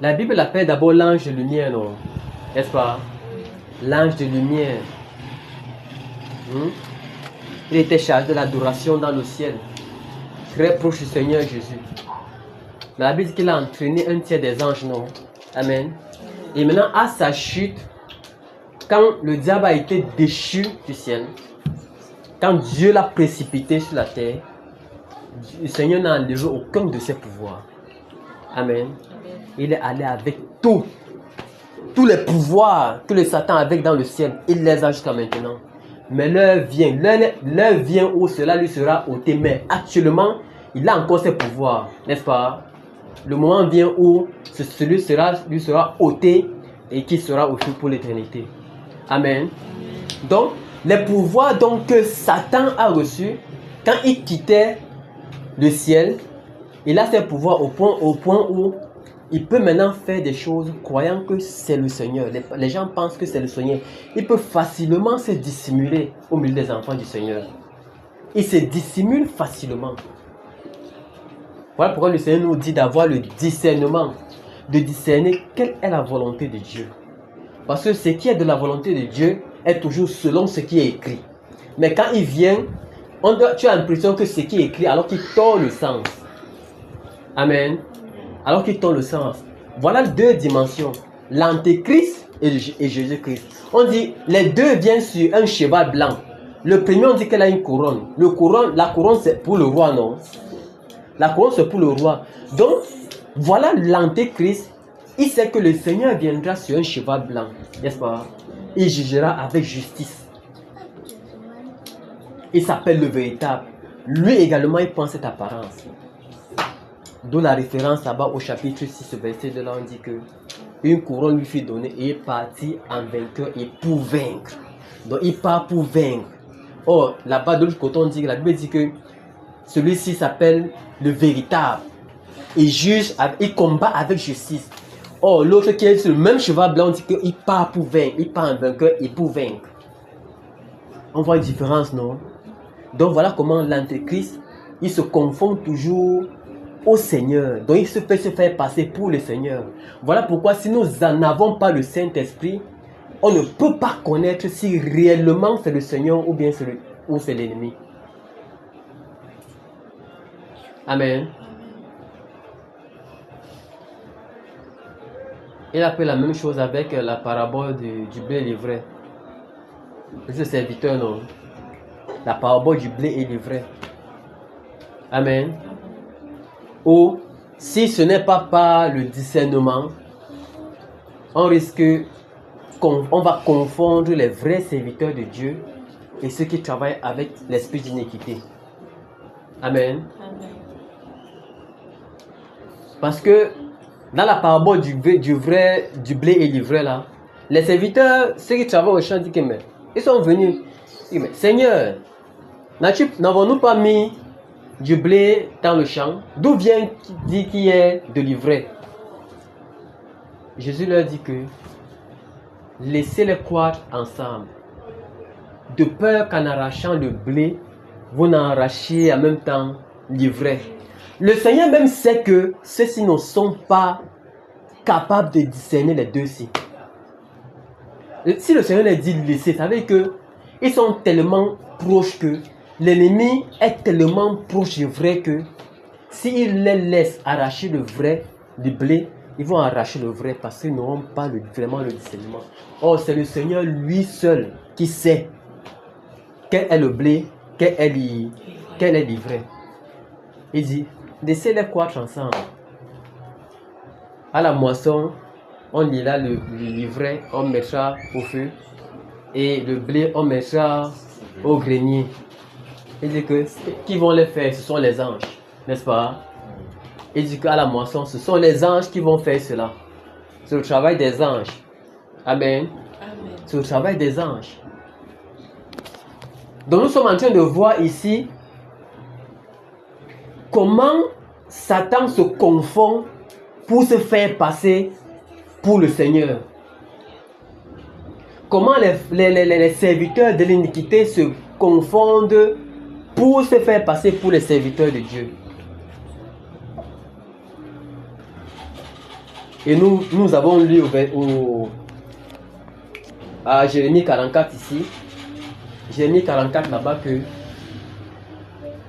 A: la Bible l'appelle d'abord l'ange de lumière, non? N'est-ce pas? L'ange de lumière. Il était chargé de l'adoration dans le ciel, très proche du Seigneur Jésus. Mais la Bible dit qu'il a entraîné un tiers des anges, non? Amen. Et maintenant, à sa chute, quand le diable a été déchu du ciel, quand Dieu l'a précipité sur la terre, le Seigneur n'a enlevé aucun de ses pouvoirs. Amen. Il est allé avec tous les pouvoirs que le Satan avait dans le ciel, il les a jusqu'à maintenant. Mais l'heure vient où cela lui sera ôté. Mais actuellement, il a encore ses pouvoirs, n'est-ce pas? Le moment vient où celui lui sera ôté et qui sera aussi pour l'éternité. Amen. Donc, les pouvoirs donc, que Satan a reçus, quand il quittait le ciel, il a ses pouvoirs au point où il peut maintenant faire des choses croyant que c'est le Seigneur. Les gens pensent que c'est le Seigneur. Il peut facilement se dissimuler au milieu des enfants du Seigneur. Il se dissimule facilement. Voilà pourquoi le Seigneur nous dit d'avoir le discernement, de discerner quelle est la volonté de Dieu. Parce que ce qui est de la volonté de Dieu est toujours selon ce qui est écrit. Mais quand il vient, tu as l'impression que ce qui est écrit alors qu'il tord le sens. Amen. Alors qu'il tord le sens. Voilà deux dimensions. L'antéchrist et Jésus-Christ. On dit, les deux viennent sur un cheval blanc. Le premier, on dit qu'elle a une couronne. La couronne, c'est pour le roi, non? La couronne, c'est pour le roi. Donc, voilà l'antéchrist. Il sait que le Seigneur viendra sur un cheval blanc. N'est-ce pas? Il jugera avec justice. Il s'appelle le véritable. Lui également, il prend cette apparence. D'où la référence là-bas au chapitre 6, verset 2, là, on dit que une couronne lui fut donnée et il est parti en vainqueur et pour vaincre. Donc, il part pour vaincre. Or, là-bas, de l'autre côté, on dit que la Bible dit que celui-ci s'appelle le véritable. Il juge, il combat avec justice. Or, l'autre qui est sur le même cheval blanc, on dit qu'il part pour vaincre. Il part en vainqueur et pour vaincre. On voit une différence, non? Donc, voilà comment l'antéchrist, il se confond toujours au Seigneur. Donc, il se fait faire passer pour le Seigneur. Voilà pourquoi, si nous n'en avons pas le Saint-Esprit, on ne peut pas connaître si réellement c'est le Seigneur ou bien c'est l'ennemi. Amen. Il a fait la même chose avec la parabole du blé et l'ivraie. Ce serviteur, non? La parabole du blé et l'ivraie. Amen. Ou, si ce n'est pas par le discernement, on va confondre les vrais serviteurs de Dieu et ceux qui travaillent avec l'esprit d'iniquité. Amen. Parce que dans la parabole du blé et l'ivraie là, les serviteurs, ceux qui travaillent au champ, disent que mais, ils sont venus. Ils disent, mais Seigneur, n'avons-nous pas mis du blé dans le champ? D'où vient dit qu'il y ait de l'ivraie? Jésus leur dit que laissez-les croître ensemble, de peur qu'en arrachant le blé, vous n'arrachiez en même temps l'ivraie. Le Seigneur même sait que ceux-ci ne sont pas capables de discerner les deux-ci. Si le Seigneur les dit laisser, ça veut dire qu'ils sont tellement proches que l'ennemi est tellement proche du vrai que s'il les laisse arracher le vrai du blé, ils vont arracher le vrai parce qu'ils n'auront pas vraiment le discernement. Or, c'est le Seigneur lui seul qui sait quel est le blé qu'elle est livrée. Il dit, laissez-les croître ensemble. À la moisson, on lira le livret, on mettra au feu. Et le blé, on mettra au grenier. Il dit que qui vont les faire, ce sont les anges, n'est-ce pas? Il dit qu'à la moisson, ce sont les anges qui vont faire cela. C'est le travail des anges. Amen. C'est le travail des anges. Donc nous sommes en train de voir ici comment Satan se confond pour se faire passer pour le Seigneur. Comment les serviteurs de l'iniquité se confondent pour se faire passer pour les serviteurs de Dieu. Et nous avons lu à Jérémie 44 ici, Jérémie 44 là-bas, que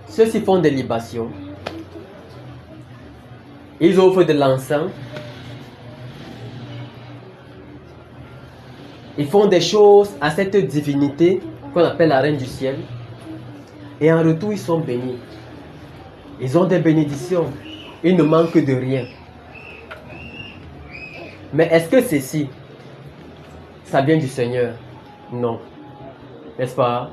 A: ceux-ci font des libations, ils offrent de l'encens, ils font des choses à cette divinité qu'on appelle la reine du ciel, et en retour ils sont bénis. Ils ont des bénédictions, ils ne manquent de rien. Mais est-ce que ceci, ça vient du Seigneur? Non. N'est-ce pas?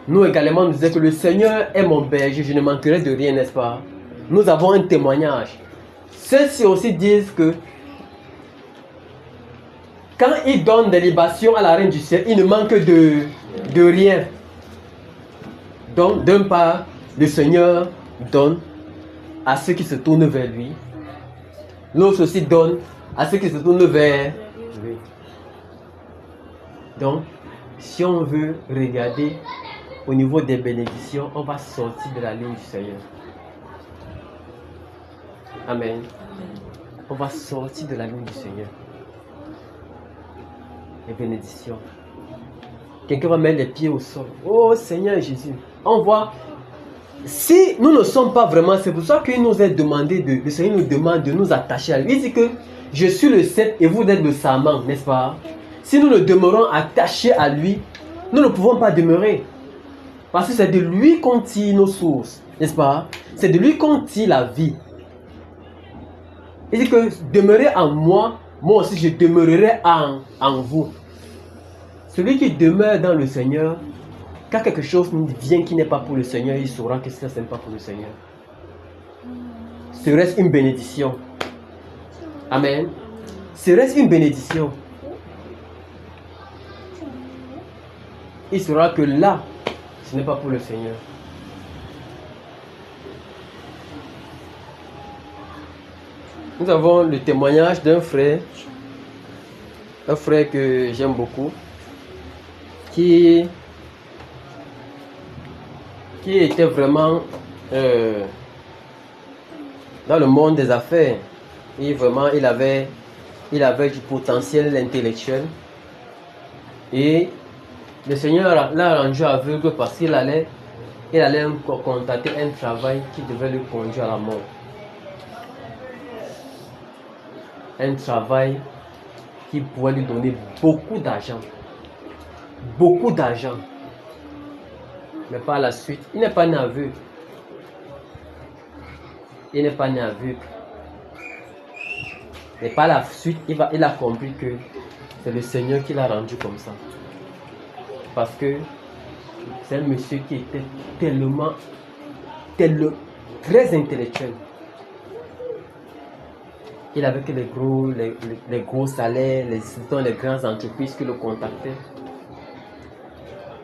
A: Nous également, nous disons que le Seigneur est mon berger, je ne manquerai de rien, n'est-ce pas? Nous avons un témoignage. Ceux-ci aussi disent que quand ils donnent des libations à la reine du ciel, il ne manque de rien. Donc, d'un part, le Seigneur donne à ceux qui se tournent vers lui. L'autre aussi donne à ceux qui se tournent vers lui. Donc, si on veut regarder au niveau des bénédictions, on va sortir de la ligne du Seigneur. Amen. On va sortir de la ligne du Seigneur. Les bénédictions. Quelqu'un va mettre les pieds au sol. Oh Seigneur Jésus. On voit. Si nous ne sommes pas vraiment, c'est pour ça qu'il nous est demandé, le Seigneur nous demande de nous attacher à lui. Il dit que je suis le cep et vous êtes le sarment, n'est-ce pas? Si nous ne demeurons attachés à lui, nous ne pouvons pas demeurer. Parce que c'est de lui qu'on tire nos sources, n'est-ce pas? C'est de lui qu'on tire la vie. Il dit que demeurez en moi, moi aussi je demeurerai en vous. Celui qui demeure dans le Seigneur, quand quelque chose vient qui n'est pas pour le Seigneur, il saura que ça n'est pas pour le Seigneur. Serait-ce une bénédiction? Amen. Serait-ce une bénédiction? Il saura que là, ce n'est pas pour le Seigneur. Nous avons le témoignage d'un frère que j'aime beaucoup, qui était vraiment dans le monde des affaires. Et vraiment, il avait du potentiel intellectuel. Et le Seigneur l'a rendu aveugle parce qu'il allait contacter un travail qui devait le conduire à la mort. Un travail qui pourrait lui donner beaucoup d'argent. Beaucoup d'argent. Mais par la suite, il n'est pas né aveugle. Il n'est pas né aveugle. Mais par la suite, il a compris que c'est le Seigneur qui l'a rendu comme ça. Parce que c'est un monsieur qui était très intellectuel. Il avait que les gros salaires, les grandes entreprises qui le contactaient.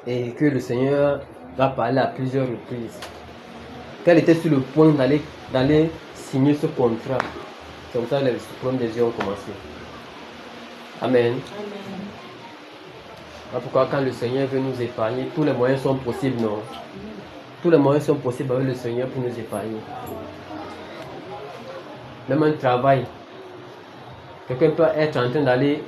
A: Et que le Seigneur va parler à plusieurs reprises. Qu'elle était sur le point d'aller signer ce contrat. Comme ça, les problèmes des yeux ont commencé. Amen. Voilà pourquoi quand le Seigneur veut nous épargner, tous les moyens sont possibles, non? Tous les moyens sont possibles avec le Seigneur pour nous épargner. Même un travail. Quelqu'un peut être en train d'aller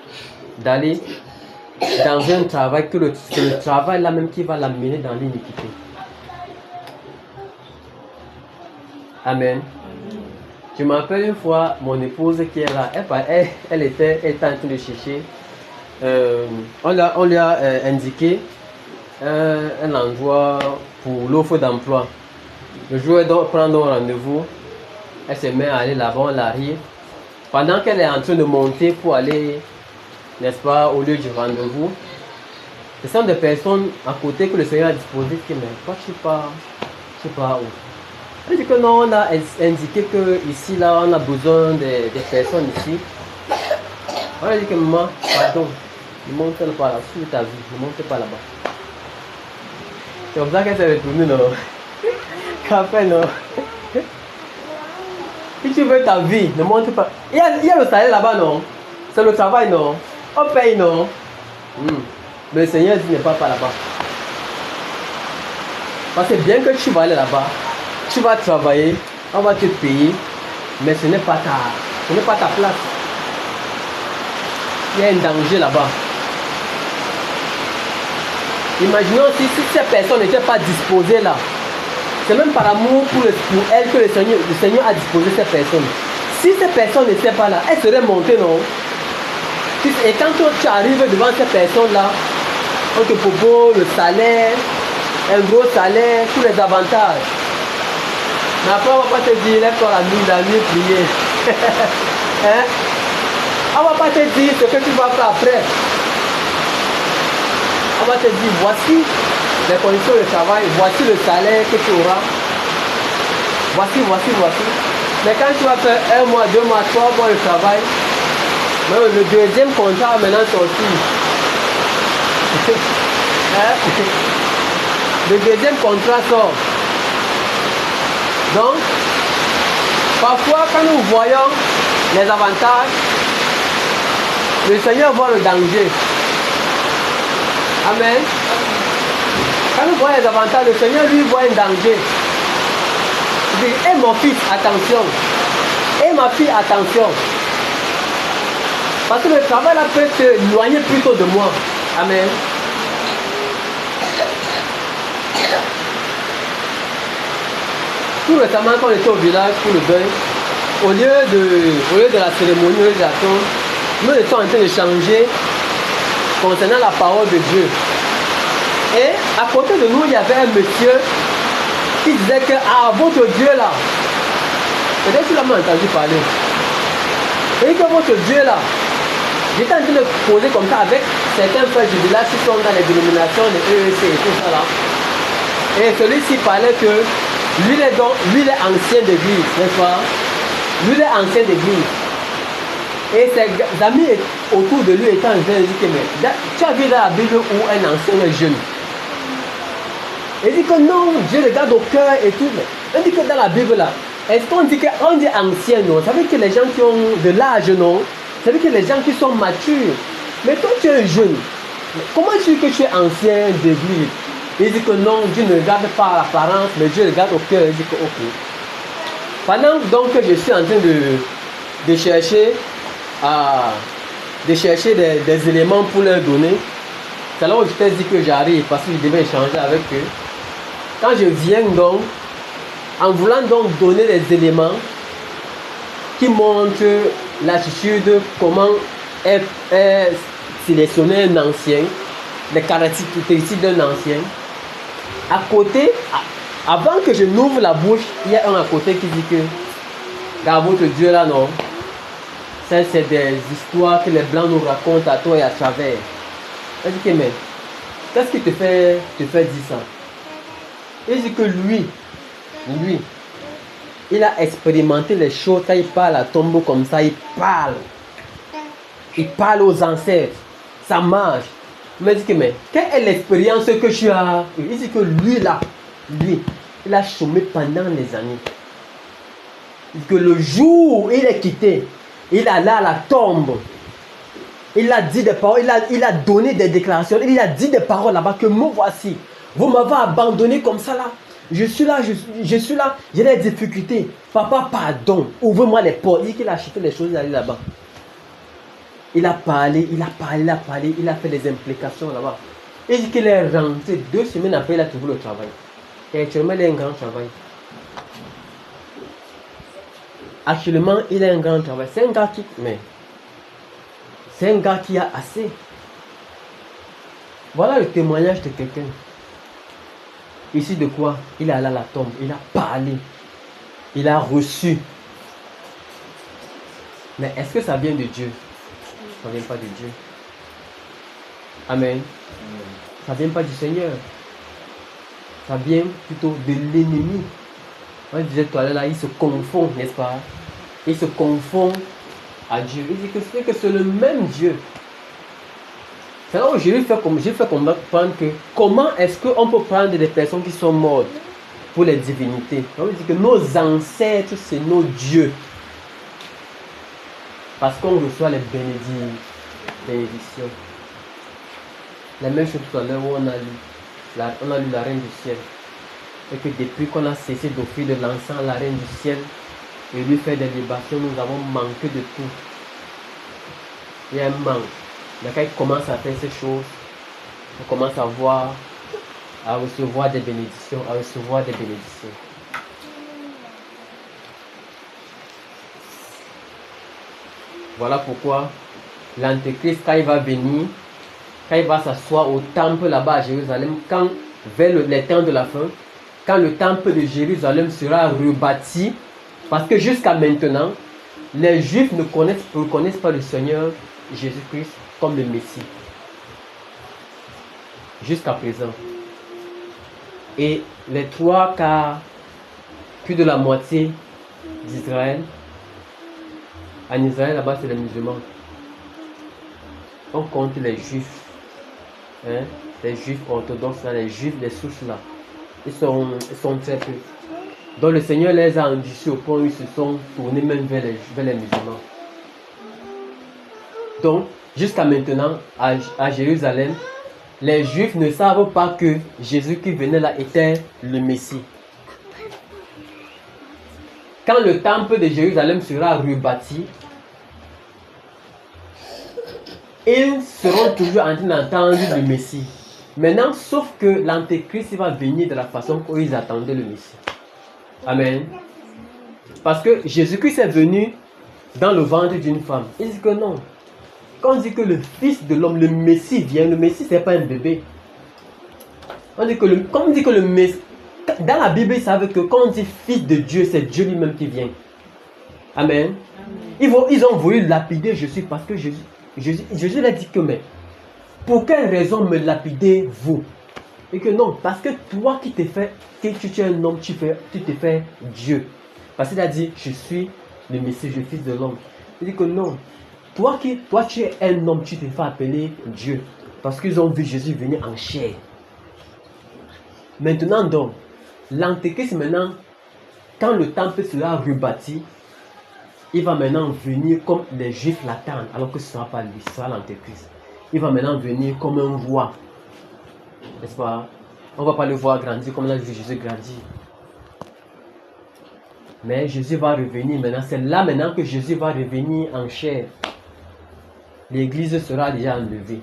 A: dans un travail que c'est le travail là même qui va l'amener dans l'iniquité. Amen. Je me rappelle une fois, mon épouse qui est là, elle était en train de chercher. On lui a indiqué un endroit pour l'offre d'emploi. Le jour où elle prend donc rendez-vous, elle se met à aller là-bas, on l'arrive. Pendant qu'elle est en train de monter pour aller, n'est-ce pas, au lieu du rendez-vous, ce sont des personnes à côté que le Seigneur a disposé qui mais toi je sais pas où. Elle dit que non, on a indiqué que ici là on a besoin des personnes ici. On a dit que maman, pardon, ne monte pas là, sur ta vie, ne monte pas là-bas. C'est comme ça qu'elle s'est retournée, non? Qu'après, non? Si tu veux ta vie, ne monte pas. Il y a le salaire là-bas, non? C'est le travail, non? On paye, non? Mais le Seigneur dit ne pas là-bas. Parce que bien que tu vas aller là-bas, tu vas travailler, on va te payer, mais ce n'est pas ta place. Il y a un danger là-bas. Imaginons si ces personnes n'étaient pas disposées là. C'est même par amour pour elles que le Seigneur a disposé ces personnes. Si ces personnes n'étaient pas là, elles seraient montées, non? Et quand tu arrives devant ces personnes-là, on te propose le salaire, un gros salaire, tous les avantages. Mais après, on ne va pas te dire, lève-toi la nuit, prier. Hein? On ne va pas te dire ce que tu vas faire après. On va te dire, voici les conditions de travail, voici le salaire que tu auras. Voici. Mais quand tu vas faire 1 mois, 2 mois, 3 mois de travail, le deuxième contrat va maintenant sortir. Hein? Le deuxième contrat sort. Donc, parfois quand nous voyons les avantages, le Seigneur voit le danger. Amen. Quand nous voyons les avantages, le Seigneur lui voit un danger. Il dit, et mon fils, attention. Et ma fille, attention. Parce que le travail là peut t'éloigner plutôt de moi. Amen. Tout récemment, quand on était au village pour le deuil, au lieu de la cérémonie, au lieu de la tombe, nous étions en train de changer concernant la parole de Dieu. Et à côté de nous, il y avait un monsieur qui disait que votre Dieu là, peut-être que tu l'as mal entendu parler. Et que votre Dieu là, j'étais en train de poser comme ça avec certains frères du village qui sont dans les dénominations, les EEC et tout ça là. Et celui-ci parlait que lui il est ancien d'église, n'est-ce pas? Lui il est ancien d'église. Et ses amis autour de lui étaient en train de dire que mais, tu as vu dans la Bible où un ancien est jeune. Il dit que non, Dieu regarde au cœur et tout. Il dit que dans la Bible là, est-ce qu'on dit ancien, non? Ça veut dire que les gens qui ont de l'âge, non? Ça veut dire que les gens qui sont matures. Mais toi tu es jeune. Comment tu dis que tu es ancien d'église? Il dit que non, Dieu ne regarde pas l'apparence, mais Dieu regarde au cœur. Il dit que ok. Pendant donc que je suis en train de chercher des éléments pour leur donner, c'est là où je t'ai dit que j'arrive parce que je devais échanger avec eux. Quand je viens donc, en voulant donc donner des éléments qui montrent l'attitude, comment est sélectionner un ancien, les caractéristiques d'un ancien, à côté, avant que je n'ouvre la bouche, il y a un à côté qui dit que dans votre Dieu là, non, ça c'est des histoires que les Blancs nous racontent à toi et à travers. Il dit que mais, qu'est-ce qui te fait dire ça? Il dit que lui, il a expérimenté les choses quand il parle à tombeau comme ça, il parle aux ancêtres, ça marche. Il dit que mais, quelle est l'expérience que tu as? Il dit que lui, il a chômé pendant des années. Il dit que le jour où il est quitté, il est allé à la tombe. Il a dit des paroles, il a donné des déclarations, il a dit des paroles là-bas que me voici. Vous m'avez abandonné comme ça là. Je suis là, j'ai des difficultés. Papa, pardon, ouvre-moi les portes. Il dit qu'il a acheté les choses, il est allé là-bas. Il a parlé, il a fait des implications là-bas. Il dit qu'il est rentré 2 semaines après, il a trouvé le travail. Et actuellement, il a un grand travail. Actuellement, il a un grand travail. C'est un gars qui a assez. Voilà le témoignage de quelqu'un. Ici de quoi? Il est allé à la tombe, il a parlé, il a reçu. Mais est-ce que ça vient de Dieu? Ça ne vient pas de Dieu. Amen. Ça ne vient pas du Seigneur. Ça vient plutôt de l'ennemi. On disait tout à l'heure, là, il se confond, n'est-ce pas? Il se confond à Dieu. Il dit que c'est le même Dieu. C'est là où je lui fais comprendre que comment est-ce qu'on peut prendre des personnes qui sont mortes pour les divinités. On dit que nos ancêtres, c'est nos dieux. Parce qu'on reçoit les bénédictions. La même chose tout à l'heure où on a lu la reine du ciel. Et que depuis qu'on a cessé d'offrir de l'encens à la reine du ciel et lui faire des libations, nous avons manqué de tout. Il y a un manque. Mais quand il commence à faire ces choses, on commence à voir, à recevoir des bénédictions, Voilà pourquoi l'Antéchrist, quand il va venir, quand il va s'asseoir au temple là-bas à Jérusalem, vers les temps de la fin, quand le temple de Jérusalem sera rebâti, parce que jusqu'à maintenant, les Juifs ne reconnaissent pas le Seigneur Jésus-Christ comme le Messie. Jusqu'à présent. Et les 3/4, plus de la moitié d'Israël, en Israël là-bas c'est les musulmans. On compte les Juifs, hein, les Juifs orthodoxes, là, les Juifs des souches là. Ils sont très peu. Donc le Seigneur les a endurcis au point où ils se sont tournés même vers les musulmans. Donc, jusqu'à maintenant, à Jérusalem, les Juifs ne savent pas que Jésus qui venait là était le Messie. Quand le temple de Jérusalem sera rebâti, ils seront toujours en train d'entendre le Messie. Maintenant, sauf que l'Antéchrist va venir de la façon qu'ils attendaient le Messie. Amen. Parce que Jésus-Christ est venu dans le ventre d'une femme. Il dit que non. Quand on dit que le Fils de l'homme, le Messie vient, le Messie ce n'est pas un bébé. Quand on dit que le Messie, dans la Bible, ils savent que quand on dit Fils de Dieu, c'est Dieu lui-même qui vient. Amen. Ils ont voulu lapider Jésus parce que Jésus a dit que mais pour quelle raison me lapidez-vous? Et que non, parce que toi qui t'es fait, que tu es un homme, tu te fais Dieu. Parce qu'il a dit, je suis le Messie, je suis Fils de l'homme. Il dit que non. Toi tu es un homme, tu te fais appeler Dieu. Parce qu'ils ont vu Jésus venir en chair. Maintenant donc, l'Antéchrist maintenant, quand le temple sera rebâti, il va maintenant venir comme les Juifs l'attendent, alors que ce ne sera pas lui, ce sera l'Antéchrist. Il va maintenant venir comme un roi. N'est-ce pas? On ne va pas le voir grandir comme on a vu Jésus grandir. Mais Jésus va revenir maintenant. C'est là maintenant que Jésus va revenir en chair. L'église sera déjà enlevée.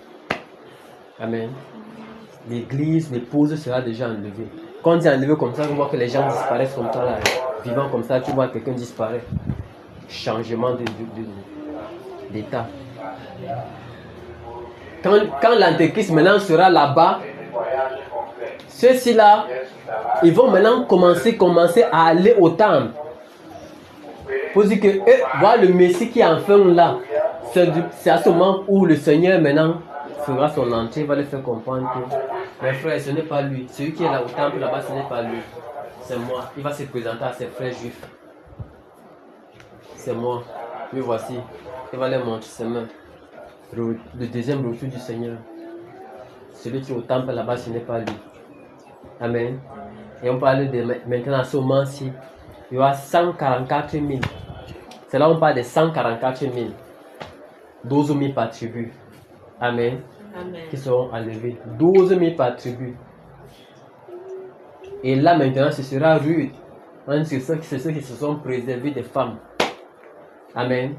A: Amen. L'église, l'épouse sera déjà enlevée. Quand on dit enlevée comme ça, on voit que les gens disparaissent comme ça. Là. Vivant comme ça, tu vois quelqu'un disparaître. Changement d'état. Quand l'Antéchrist maintenant sera là-bas, ceux-ci-là, ils vont maintenant commencer à aller au temple. Pour dire que voilà le Messie qui est enfin là. C'est à ce moment où le Seigneur maintenant fera son entrée, il va leur faire comprendre que mes frères, ce n'est pas lui. Celui qui est là au temple là-bas, ce n'est pas lui. C'est moi. Il va se présenter à ses frères juifs. C'est moi. Me voici. Il va leur montrer ses mains. Le deuxième retour du Seigneur. Celui qui est au temple là-bas, ce n'est pas lui. Amen. Et on parle de maintenant à ce moment-ci, il y aura 144 000. C'est là où on parle de 144 000. 12 000 par tribu. Amen.
B: Amen.
A: Qui seront enlevés. 12 000 par tribu. Et là maintenant, ce sera rude. C'est ceux qui se sont préservés des femmes. Amen.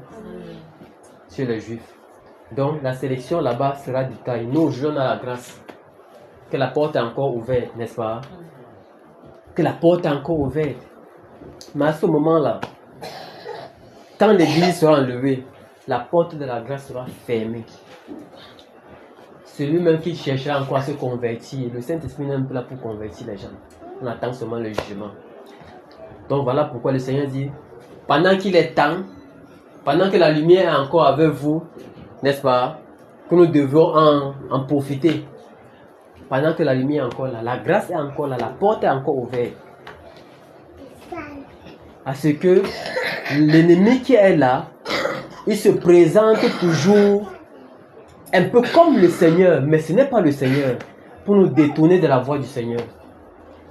A: Sur les Juifs. Donc la sélection là-bas sera du taille. Nous, aujourd'hui, on a la grâce. Que la porte est encore ouverte, n'est-ce pas? Que la porte est encore ouverte. Mais à ce moment-là, quand l'église sera enlevée, la porte de la grâce sera fermée. celui-même qui cherchera encore à se convertir, le Saint-Esprit n'est pas là pour convertir les gens. On attend seulement le jugement. Donc voilà pourquoi le Seigneur dit, pendant qu'il est temps, pendant que la lumière est encore avec vous, n'est-ce pas, que nous devons en profiter. Pendant que la lumière est encore là, la grâce est encore là, la porte est encore ouverte. À ce que l'ennemi qui est là, il se présente toujours un peu comme le Seigneur, mais ce n'est pas le Seigneur, pour nous détourner de la voie du Seigneur.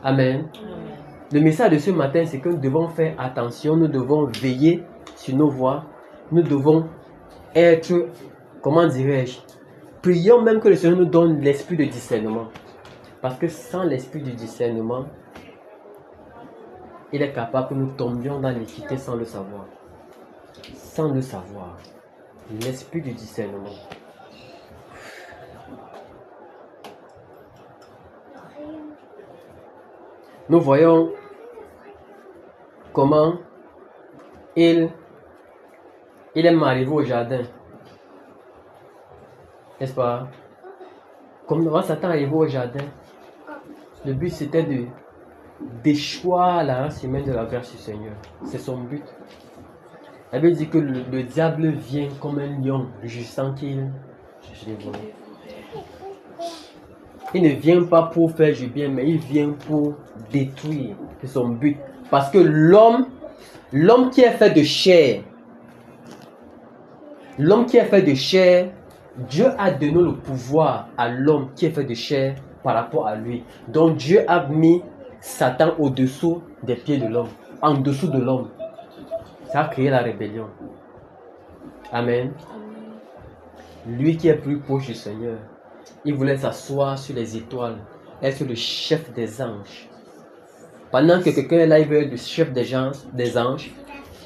A: Amen. Le message de ce matin, c'est que nous devons faire attention, nous devons veiller sur nos voies, nous devons être, comment dirais-je, prions même que le Seigneur nous donne l'esprit de discernement. Parce que sans l'esprit du discernement, il est capable que nous tombions dans l'iniquité sans le savoir. Sans le savoir. L'esprit du discernement. Nous voyons comment il est arrivé au jardin. N'est-ce pas? Comment Satan est arrivé au jardin? Le but c'était de déchoir la race humaine de la grâce du Seigneur. C'est son but. La Bible dit que le diable vient comme un lion, rugissant qu'il dévore. Il ne vient pas pour faire du bien, mais il vient pour détruire. C'est son but. Parce que l'homme qui est fait de chair, Dieu a donné le pouvoir à l'homme qui est fait de chair par rapport à lui. Donc Dieu a mis Satan au-dessous des pieds de l'homme, en dessous de l'homme. Ça a créé la rébellion. Amen. Lui qui est plus proche du Seigneur, il voulait s'asseoir sur les étoiles, être le chef des anges. Pendant que quelqu'un est là, il veut être le chef des anges,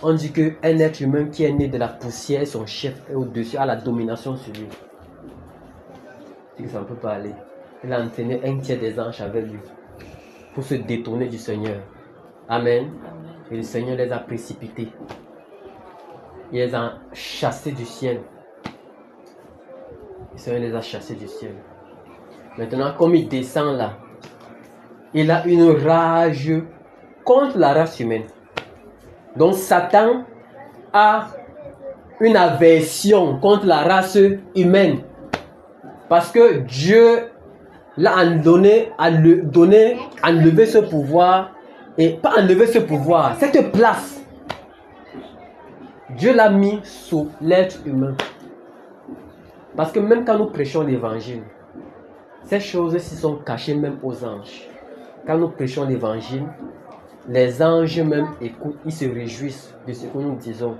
A: on dit qu'un être humain qui est né de la poussière, son chef est au-dessus, a la domination sur lui. C'est que ça ne peut pas aller. Il a entraîné un tiers des anges avec lui pour se détourner du Seigneur. Amen. Et le Seigneur les a précipités. Il les a chassés du ciel. Le Seigneur les a chassés du ciel. Maintenant, comme il descend là, il a une rage contre la race humaine. Donc Satan a une aversion contre la race humaine. Parce que Dieu l'a enlevé ce pouvoir. Et pas enlever ce pouvoir, cette place. Dieu l'a mis sous l'être humain. Parce que même quand nous prêchons l'évangile, ces choses-ci sont cachées même aux anges. Quand nous prêchons l'évangile, les anges même écoutent, ils se réjouissent de ce que nous disons.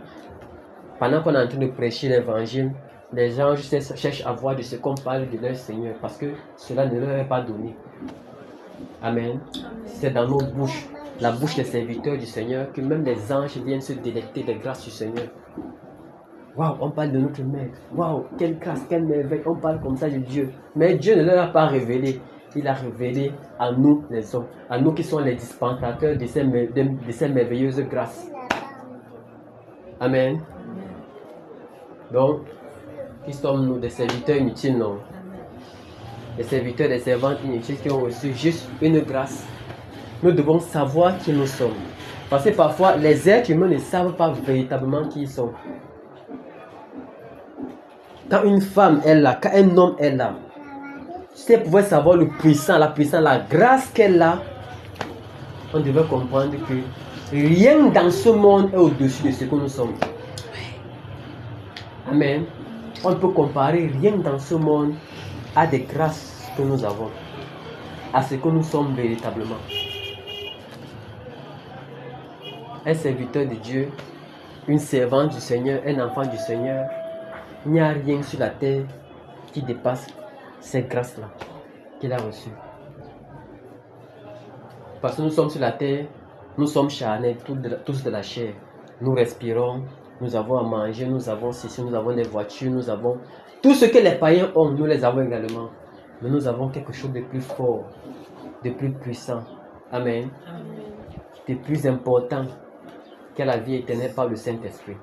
A: Pendant qu'on est en train de prêcher l'évangile, les anges cherchent à voir de ce qu'on parle de leur Seigneur, parce que cela ne leur est pas donné. Amen. C'est dans nos bouches, la bouche des serviteurs du Seigneur, que même les anges viennent se délecter des grâces du Seigneur. Waouh, on parle de notre Maître. Waouh, quelle grâce, quelle merveille. On parle comme ça de Dieu. Mais Dieu ne leur a pas révélé. Il a révélé à nous, les hommes, à nous qui sommes les dispensateurs de ces merveilleuses grâces. Amen. Donc, qui sommes-nous, des serviteurs inutiles, non? Des serviteurs, des servantes inutiles qui ont reçu juste une grâce. Nous devons savoir qui nous sommes. Parce que parfois, les êtres humains ne savent pas véritablement qui ils sont. Quand une femme est là, quand un homme est là, si elle pouvait savoir la puissance, la grâce qu'elle a, on devait comprendre que rien dans ce monde est au-dessus de ce que nous sommes. Amen. On ne peut comparer rien dans ce monde à des grâces que nous avons, à ce que nous sommes véritablement. Un serviteur de Dieu, une servante du Seigneur, un enfant du Seigneur, il n'y a rien sur la terre qui dépasse ces grâces-là qu'il a reçues. Parce que nous sommes sur la terre, nous sommes charnels, tous de la chair. Nous respirons, nous avons à manger, nous avons ceci, nous avons des voitures, nous avons tout ce que les païens ont, nous les avons également. Mais nous avons quelque chose de plus fort, de plus puissant. Amen. De plus important que la vie éternelle par le Saint-Esprit.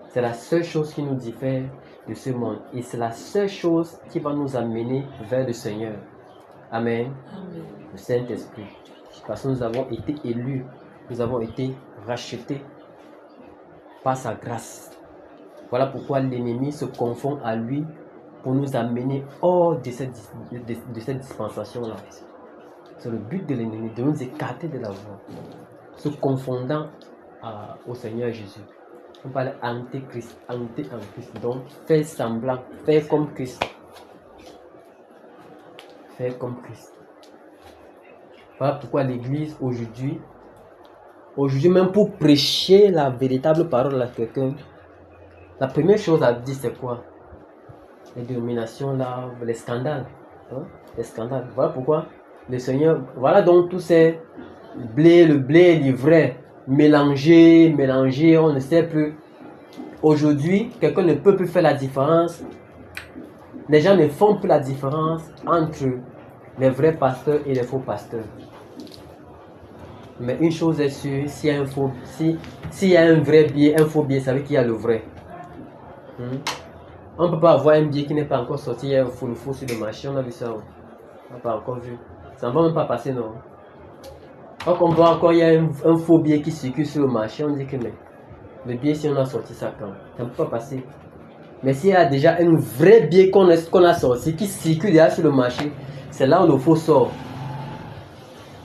A: C'est la seule chose qui nous diffère de ce monde. Et c'est la seule chose qui va nous amener vers le Seigneur. Amen. Le Saint-Esprit. Parce que nous avons été élus, nous avons été rachetés par sa grâce. Voilà pourquoi l'ennemi se confond à lui pour nous amener hors de cette dispensation-là. C'est le but de l'ennemi, de nous écarter de la voie, se confondant au Seigneur Jésus. On parle antéchrist, anté-en-Christ. Donc, faire semblant, faire comme Christ. Faire comme Christ. Voilà pourquoi l'Église aujourd'hui, même pour prêcher la véritable parole à quelqu'un, la première chose à dire c'est quoi? Les dénominations là, les scandales. Hein? Les scandales. Voilà pourquoi le Seigneur, voilà donc tous ces blé, le blé, l'ivraie, mélangé, on ne sait plus. Aujourd'hui, quelqu'un ne peut plus faire la différence. Les gens ne font plus la différence entre les vrais pasteurs et les faux pasteurs. Mais une chose est sûre, s'il y a un vrai biais, un faux biais, ça veut dire qu'il y a le vrai. On ne peut pas avoir un biais qui n'est pas encore sorti, il y a un faux, le faux sur le marché, on a vu ça. On n'a pas encore vu. Ça ne va même pas passer, non. Quand on voit encore, il y a un faux biais qui circule sur le marché, on dit que mais le biais, si on a sorti ça quand, ça ne peut pas passer. Mais s'il y a déjà un vrai biais qu'on a sorti, qui circule déjà sur le marché, c'est là où le faux sort.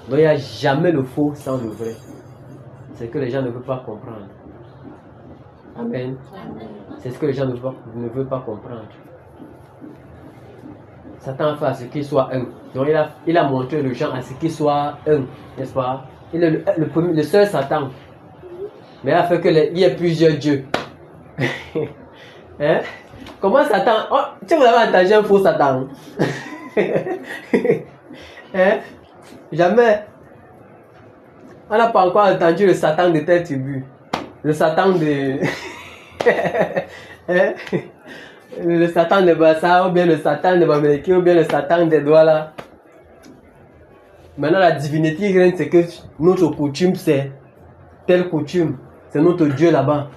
A: Donc il n'y a jamais le faux sans le vrai. C'est ce que les gens ne veulent pas comprendre. Amen. C'est ce que les gens ne veulent pas comprendre. Satan a fait à ce qu'il soit un. Donc il a montré le gens à ce qu'il soit un. N'est-ce pas? Il est le seul Satan. Mais il a fait qu'il y ait plusieurs dieux. Hein? Comment Satan... Oh, tu vous avez entendu un faux Satan? Hein? Jamais. On n'a pas encore entendu le Satan de telle tribu. Le Satan de... Hein? Le Satan de Bassa, ou bien le Satan de Baméleki, ou bien le Satan des Douala. Maintenant, la divinité, c'est que notre coutume, c'est telle coutume. C'est notre Dieu là-bas.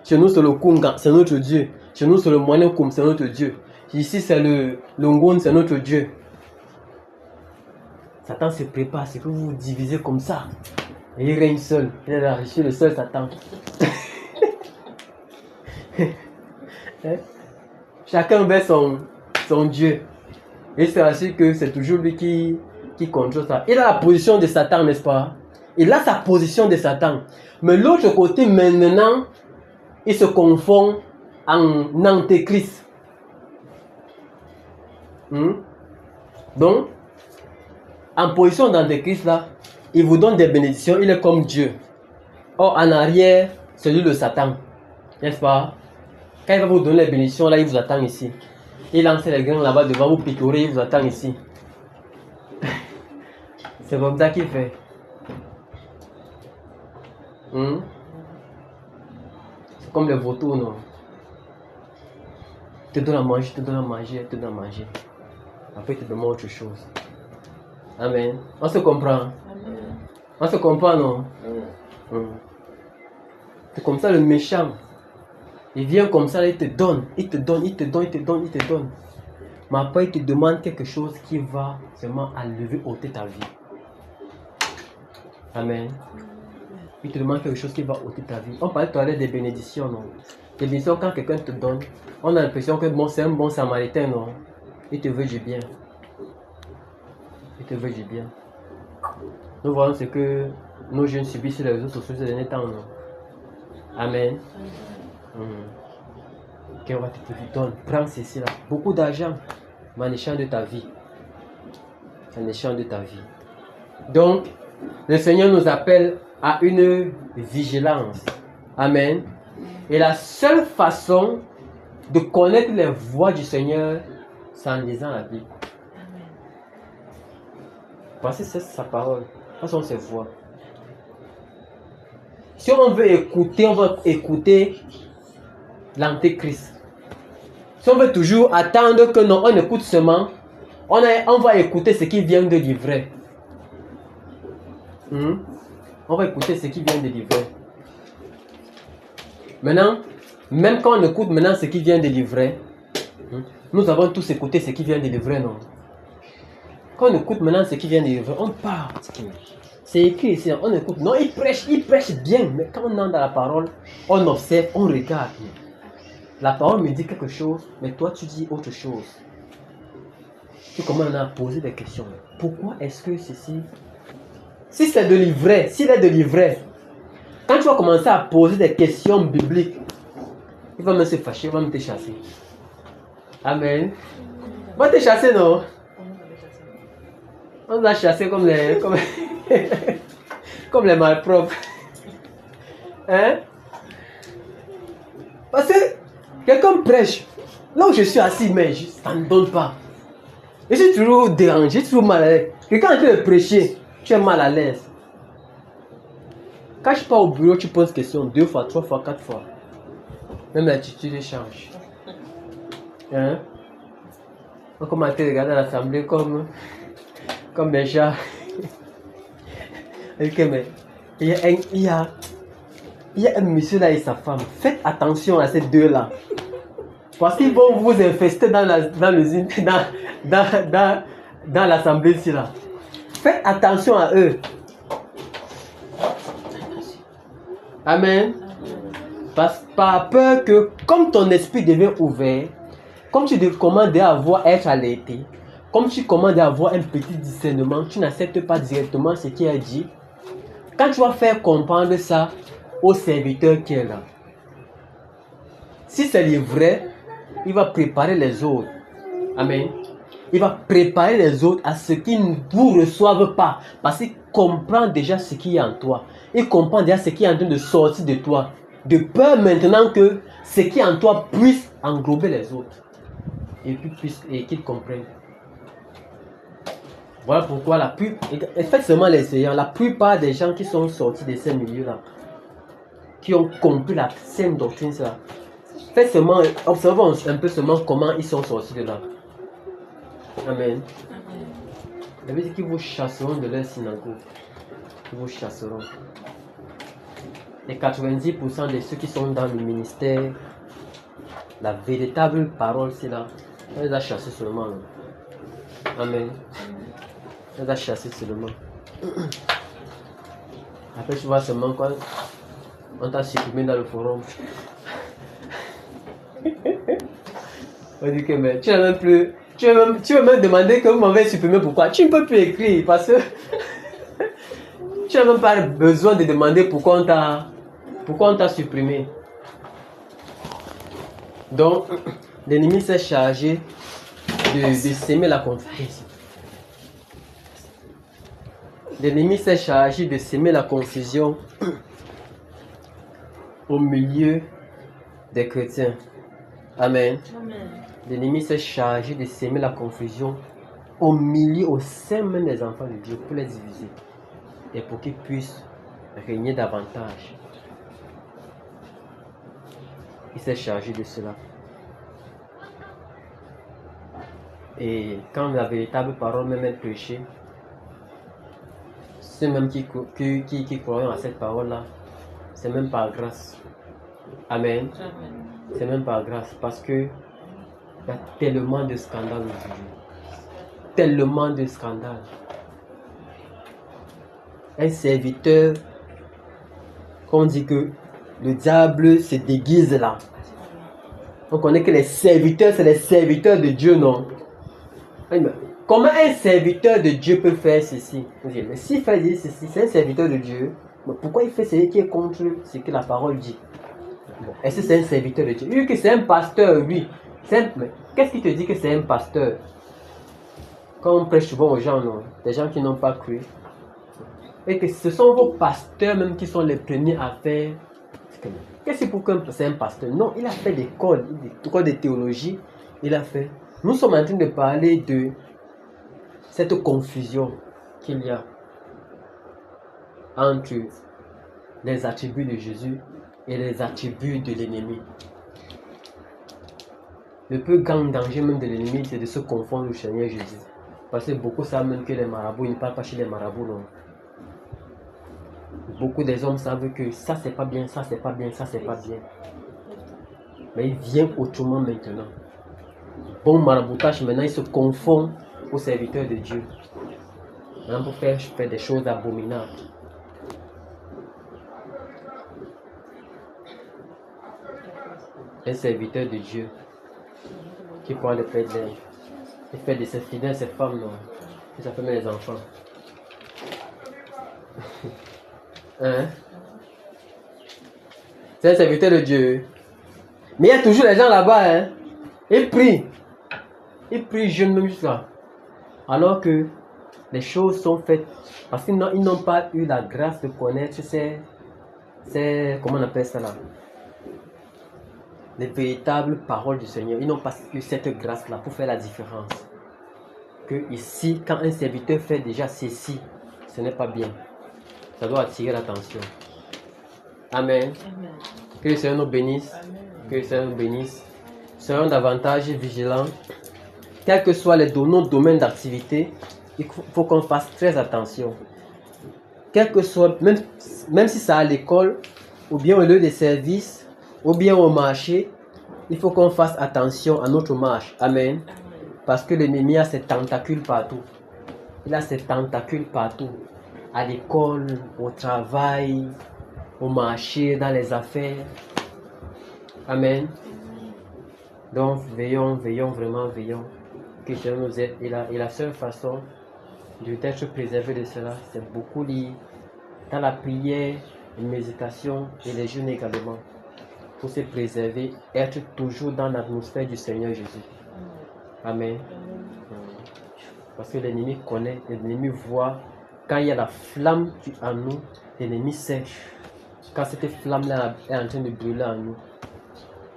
A: Chez nous, c'est le Kunga, c'est notre Dieu. Chez nous, c'est le Moinekoum, c'est notre Dieu. Ici, c'est le Ngon, c'est notre Dieu. Satan se prépare, c'est que vous vous divisez comme ça. Et il règne seul. Il est là, je suis le seul Satan. Chacun veut son Dieu. Et c'est ainsi que c'est toujours lui qui contrôle ça. Il a la position de Satan, n'est-ce pas? Il a sa position de Satan. Mais l'autre côté, maintenant, il se confond en antéchrist. Donc, en position d'antéchrist, là, il vous donne des bénédictions, il est comme Dieu. Or, en arrière, c'est lui le Satan. N'est-ce pas? Quand il va vous donner les bénédictions, là, il vous attend ici. Il lance les grains là-bas devant vous picorer, il vous attend ici. C'est comme ça qu'il fait. C'est comme les vautours, non? Il te donne à manger, il te donne à manger, il te donne à manger. Après, il te demande autre chose. Amen. On se comprend. Amen. On se comprend, non? C'est comme ça le méchant. Il vient comme ça, il te donne, il te donne, il te donne, il te donne, il te donne. Mais après, il te demande quelque chose qui va seulement enlever, ôter ta vie. Amen. Il te demande quelque chose qui va ôter ta vie. On parlait tout à l'heure des bénédictions, non? Les bénédictions, quand quelqu'un te donne, on a l'impression que bon, c'est un bon samaritain, non? Il te veut du bien. Il te veut du bien. Nous voyons ce que nos jeunes subissent sur les réseaux sociaux ces derniers temps, non? Amen. Qu'est-ce que tu donnes? Prends ceci là. Beaucoup d'argent, mais en échange de ta vie. En échange de ta vie. Donc, le Seigneur nous appelle à une vigilance. Amen. Et la seule façon de connaître les voies du Seigneur, c'est en lisant la Bible. Parce que c'est sa parole. Ce sont ses voix. Si on veut écouter, on va écouter l'antéchrist. Si on veut toujours attendre que non, on écoute seulement, on va écouter ce qui vient de livrer. On va écouter ce qui vient de livrer. Maintenant, Même quand on écoute maintenant ce qui vient de livrer, nous avons tous écouté ce qui vient de livrer, non? Quand on écoute maintenant ce qui vient de livrer, on part. C'est écrit ici, on écoute. Non, il prêche bien, mais quand on entre dans la parole, on observe, on regarde. La parole me dit quelque chose, mais toi tu dis autre chose. Tu commences à poser des questions. Pourquoi est-ce que ceci... Si c'est de l'ivraie, s'il est de l'ivraie, quand tu vas commencer à poser des questions bibliques, il va même se fâcher, il va même te chasser. Amen. Il va te chasser, non? On va chasser comme les... comme les malpropres. Hein? Parce que quelqu'un prêche. Là où je suis assis, mais ça ne donne pas. Je suis toujours dérangé, je suis toujours mal à l'aise. Quelqu'un est en train de prêcher, tu es mal à l'aise. Quand je pars au bureau, tu poses question 2 fois, 3 fois, 4 fois. Même l'attitude change. Hein? On commence à te regarder à l'assemblée comme des chats. Ok, mais il y a un monsieur là et sa femme. Faites attention à ces deux-là. Parce qu'ils vont vous infester dans l'assemblée ici là. Faites attention à eux. Amen. Par peur que, comme ton esprit devient ouvert, comme tu commandes à être alerté, comme tu commandes à avoir un petit discernement, tu n'acceptes pas directement ce qui est dit. Quand tu vas faire comprendre ça au serviteur qui est là, si c'est le vrai, il va préparer les autres. Amen. Il va préparer les autres à ce qu'ils ne vous reçoivent pas. Parce qu'il comprend déjà ce qui est en toi. Il comprend déjà ce qui est en train de sortir de toi. De peur maintenant que ce qui est en toi puisse englober les autres. Et qu'ils comprennent. Voilà pourquoi faites seulement l'essayant. La plupart des gens qui sont sortis de ces milieux-là, qui ont compris la saine doctrine, là, faites seulement, observons un peu seulement comment ils sont sortis de là. Amen. Ça veut dire qu'ils vous chasseront de leur synagogue. Ils vous chasseront. Les 90% de ceux qui sont dans le ministère, la véritable parole, c'est là. On les a chassés seulement. Là. Amen. On les a chassés seulement. Après, tu vois seulement quoi. On t'a supprimé dans le forum. On dit que mais tu n'as même plus. Tu veux même demander que vous m'avez supprimé pourquoi. Tu ne peux plus écrire parce que tu n'as même pas besoin de demander pourquoi on t'a supprimé. Donc, l'ennemi s'est chargé de s'aimer la confusion. L'ennemi s'est chargé de s'aimer la confusion au milieu des chrétiens. Amen. L'ennemi s'est chargé de s'aimer la confusion au sein même des enfants de Dieu pour les diviser et pour qu'ils puissent régner davantage. Il s'est chargé de cela. Et quand la véritable parole même est prêchée, ceux même qui croient à cette parole-là, c'est même par grâce. Amen. C'est même par grâce parce que il y a tellement de scandales aujourd'hui. Tellement de scandales. Un serviteur, qu'on dit que le diable se déguise là. On connaît que les serviteurs, c'est les serviteurs de Dieu, non? Comment un serviteur de Dieu peut faire ceci? Mais s'il fait ceci, c'est un serviteur de Dieu. Mais pourquoi il fait ce qui est contre ce que la parole dit? Est-ce que c'est un serviteur de Dieu? Vu que c'est un pasteur, oui. Mais qu'est-ce qui te dit que c'est un pasteur? Quand on prêche souvent aux gens, non? Des gens qui n'ont pas cru. Et que ce sont vos pasteurs même qui sont les premiers à faire. Qu'est-ce que pourquoi c'est un pasteur? Non, il a fait des codes de théologie. Il a fait. Nous sommes en train de parler de cette confusion qu'il y a entre les attributs de Jésus et les attributs de l'ennemi. Le plus grand danger même de l'ennemi, c'est de se confondre au Seigneur Jésus. Parce que beaucoup savent même que les marabouts, ils ne parlent pas chez les marabouts, non. Beaucoup des hommes savent que ça c'est pas bien, ça c'est pas bien, ça c'est pas bien. mais il vient autrement maintenant. Bon maraboutage, maintenant il se confond aux serviteurs de Dieu. Maintenant pour faire des choses abominables. Un serviteur de Dieu qui prend le fait de l'air. Il fait de ses fidèles, ses femmes, non. Et ça fait même les enfants. Hein? C'est un serviteur de Dieu. Mais il y a toujours les gens là-bas, hein? Ils prient. Ils prient jeûnent même jusqu'à. Alors que les choses sont faites. Parce qu'ils n'ont pas eu la grâce de connaître ces comment on appelle ça là? Les véritables paroles du Seigneur. Ils n'ont pas eu cette grâce-là pour faire la différence. Que ici, quand un serviteur fait déjà ceci, ce n'est pas bien. Ça doit attirer l'attention. Amen. Amen. Que le Seigneur nous bénisse. Amen. Que le Seigneur nous bénisse. Soyons davantage vigilants. Quels que soient nos domaines d'activité, il faut qu'on fasse très attention. Quel que soit, même si c'est à l'école, ou bien au lieu de service, ou bien au marché, il faut qu'on fasse attention à notre marche. Amen. Parce que l'ennemi a ses tentacules partout. Il a ses tentacules partout. À l'école, au travail, au marché, dans les affaires. Amen. Donc, veillons, vraiment veillons. Que Dieu nous aide. Et la seule façon d'être préservé de cela, c'est beaucoup lire dans la prière, la méditation et les jeûnes également. Pour se préserver, être toujours dans l'atmosphère du Seigneur Jésus. Amen. Parce que l'ennemi connaît, l'ennemi voit. Quand il y a la flamme en nous, l'ennemi sèche. Quand cette flamme-là est en train de brûler en nous,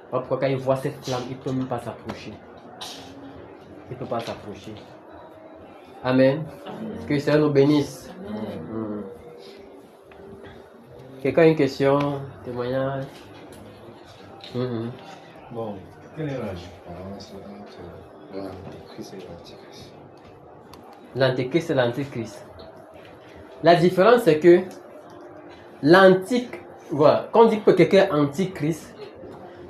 A: pourquoi quand il voit cette flamme, il ne peut même pas s'approcher. Il ne peut pas s'approcher. Amen. Que le Seigneur nous bénisse. Quelqu'un a une question, témoignage?
C: Bon, quelle est la différence entre l'antéchrist et l'antichrist?
A: L'antéchrist et l'antichrist. La différence c'est que voilà, quand on dit que quelqu'un est antichrist,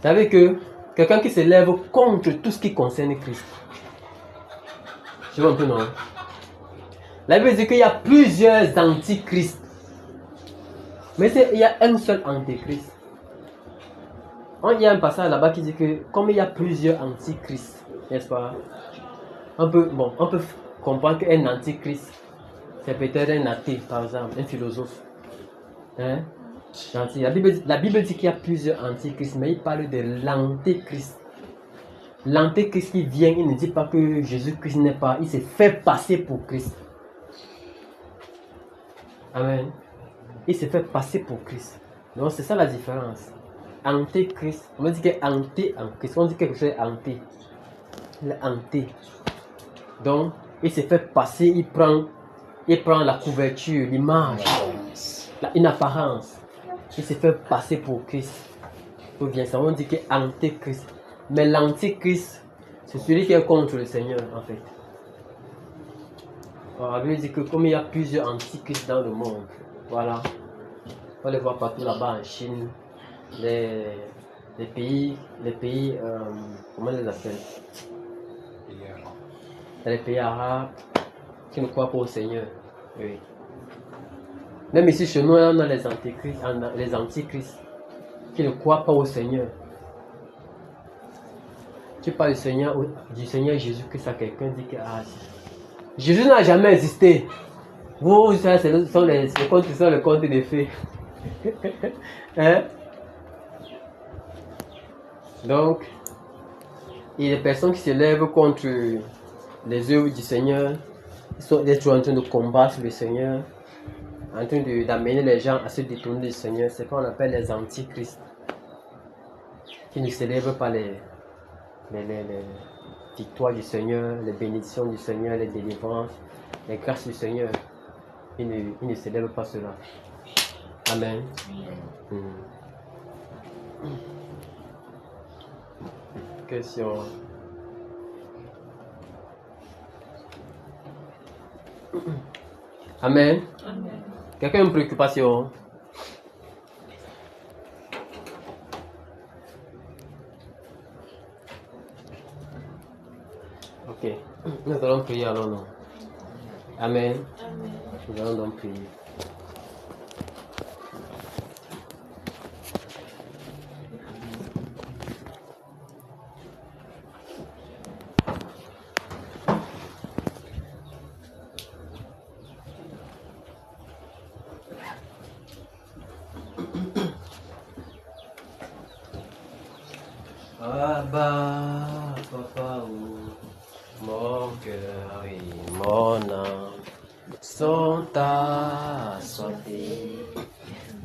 A: ça veut dire que quelqu'un qui se lève contre tout ce qui concerne Christ. Je vois un peu, non? La Bible dit qu'il y a plusieurs antichrists. Mais il y a un seul antéchrist. Il y a un passage là-bas qui dit que comme il y a plusieurs antichrists, n'est-ce pas? On peut comprendre qu'un antichrist, c'est peut-être un athée, par exemple, un philosophe. Hein? La Bible dit qu'il y a plusieurs antichrists, mais il parle de l'antéchrist. L'antéchrist qui vient, il ne dit pas que Jésus-Christ n'est pas, il s'est fait passer pour Christ. Amen. Il s'est fait passer pour Christ. Donc c'est ça la différence. Antéchrist, on dit que anté en Christ, on dit quelque chose est anté. Il est anté. Donc il s'est fait passer, il prend la couverture, l'image, une apparence. Il s'est fait passer pour Christ. Ou bien ça, on dit que antéchrist. Mais l'antichrist, c'est celui qui est contre le Seigneur en fait. Alors, la Bible dit que comme il y a plusieurs antichrists dans le monde, voilà, on les voit partout là-bas en Chine, les pays, comment on les appelle? Les pays arabes qui ne croient pas au Seigneur. Oui. Même ici chez nous, on a les antichrists qui ne croient pas au Seigneur. Tu parles du Seigneur Jésus-Christ à quelqu'un, dit que Jésus n'a jamais existé. Vous, ça, ce sont le conte des fées. Hein? Donc, il y a des personnes qui se lèvent contre les œuvres du Seigneur. Ils sont toujours en train de combattre le Seigneur, en train d'amener les gens à se détourner du Seigneur. C'est ce qu'on appelle les antichrists, qui ne célèbrent pas les victoires du Seigneur, les bénédictions du Seigneur, les délivrances, les grâces du Seigneur. Ils ne célèbrent pas cela. Amen. Question. Amen. Amen. Quelqu'un a une préoccupation? Ok. Nous allons prier alors, non? Amen. Nous allons donc prier. Abba, papa, mon cœur et mon âme sont assoiffés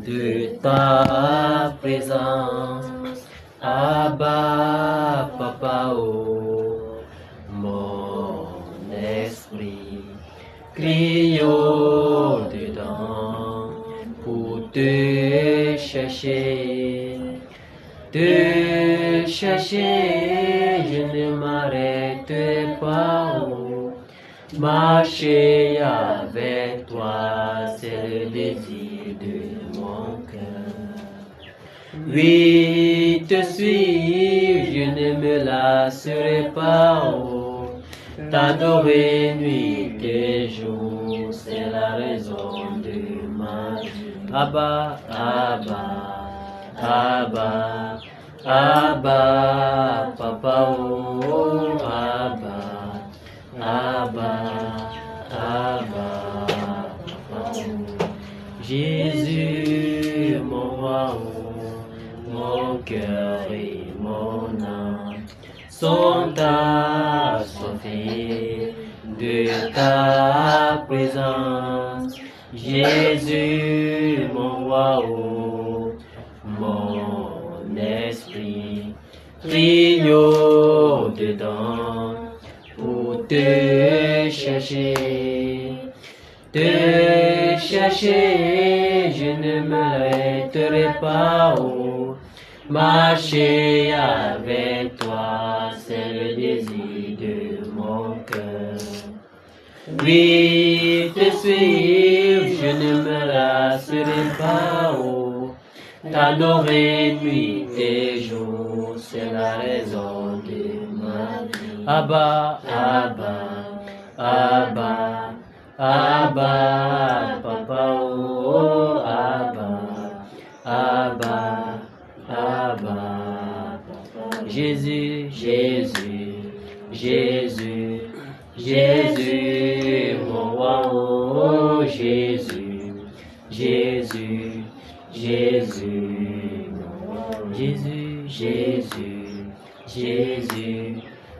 A: de ta présence. Abba, papa, oh, mon esprit crie au-dedans pour te chercher. Te chercher, je ne m'arrêterai pas. Oh. Marcher avec toi, c'est le désir de mon cœur. Oui, te suivre, je ne me lasserai pas. Oh. T'adorer nuit et jour, c'est la raison de ma vie. Abba, Abba. Abba, Abba, papa, oh, Abba, Abba, Abba, papa, oh. Jésus, mon roi, oh, mon cœur et mon âme sont assoiffés de ta présence. Jésus, mon roi, oh, mon esprit crie au-dedans pour te chercher. Te chercher, je ne m'arrêterai pas. Oh. Marcher avec toi, c'est le désir de mon cœur. Oui, te suivre, je ne me lasserai pas. Oh. T'adorer nuit et jour, c'est la raison de ma vie. Abba, Abba, Abba, Abba, papa, oh, Abba, Abba, Abba, papa. Jésus, Jésus, Jésus, Jésus, mon roi, oh, Jésus, Jésus. Jésus, Jésus, Jésus, Jésus,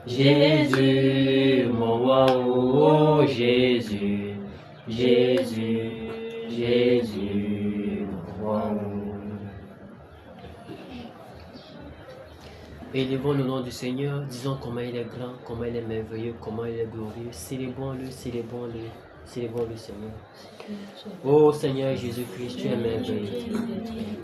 A: Jésus, mon roi, oh Jésus, Jésus, Jésus, mon roi. Élevons le nom du Seigneur, disons comment il est grand, comment il est merveilleux, comment il est glorieux. Célébrons-le, célébrons-le, célébrons le Seigneur. Oh Seigneur Jésus-Christ, tu es merveilleux.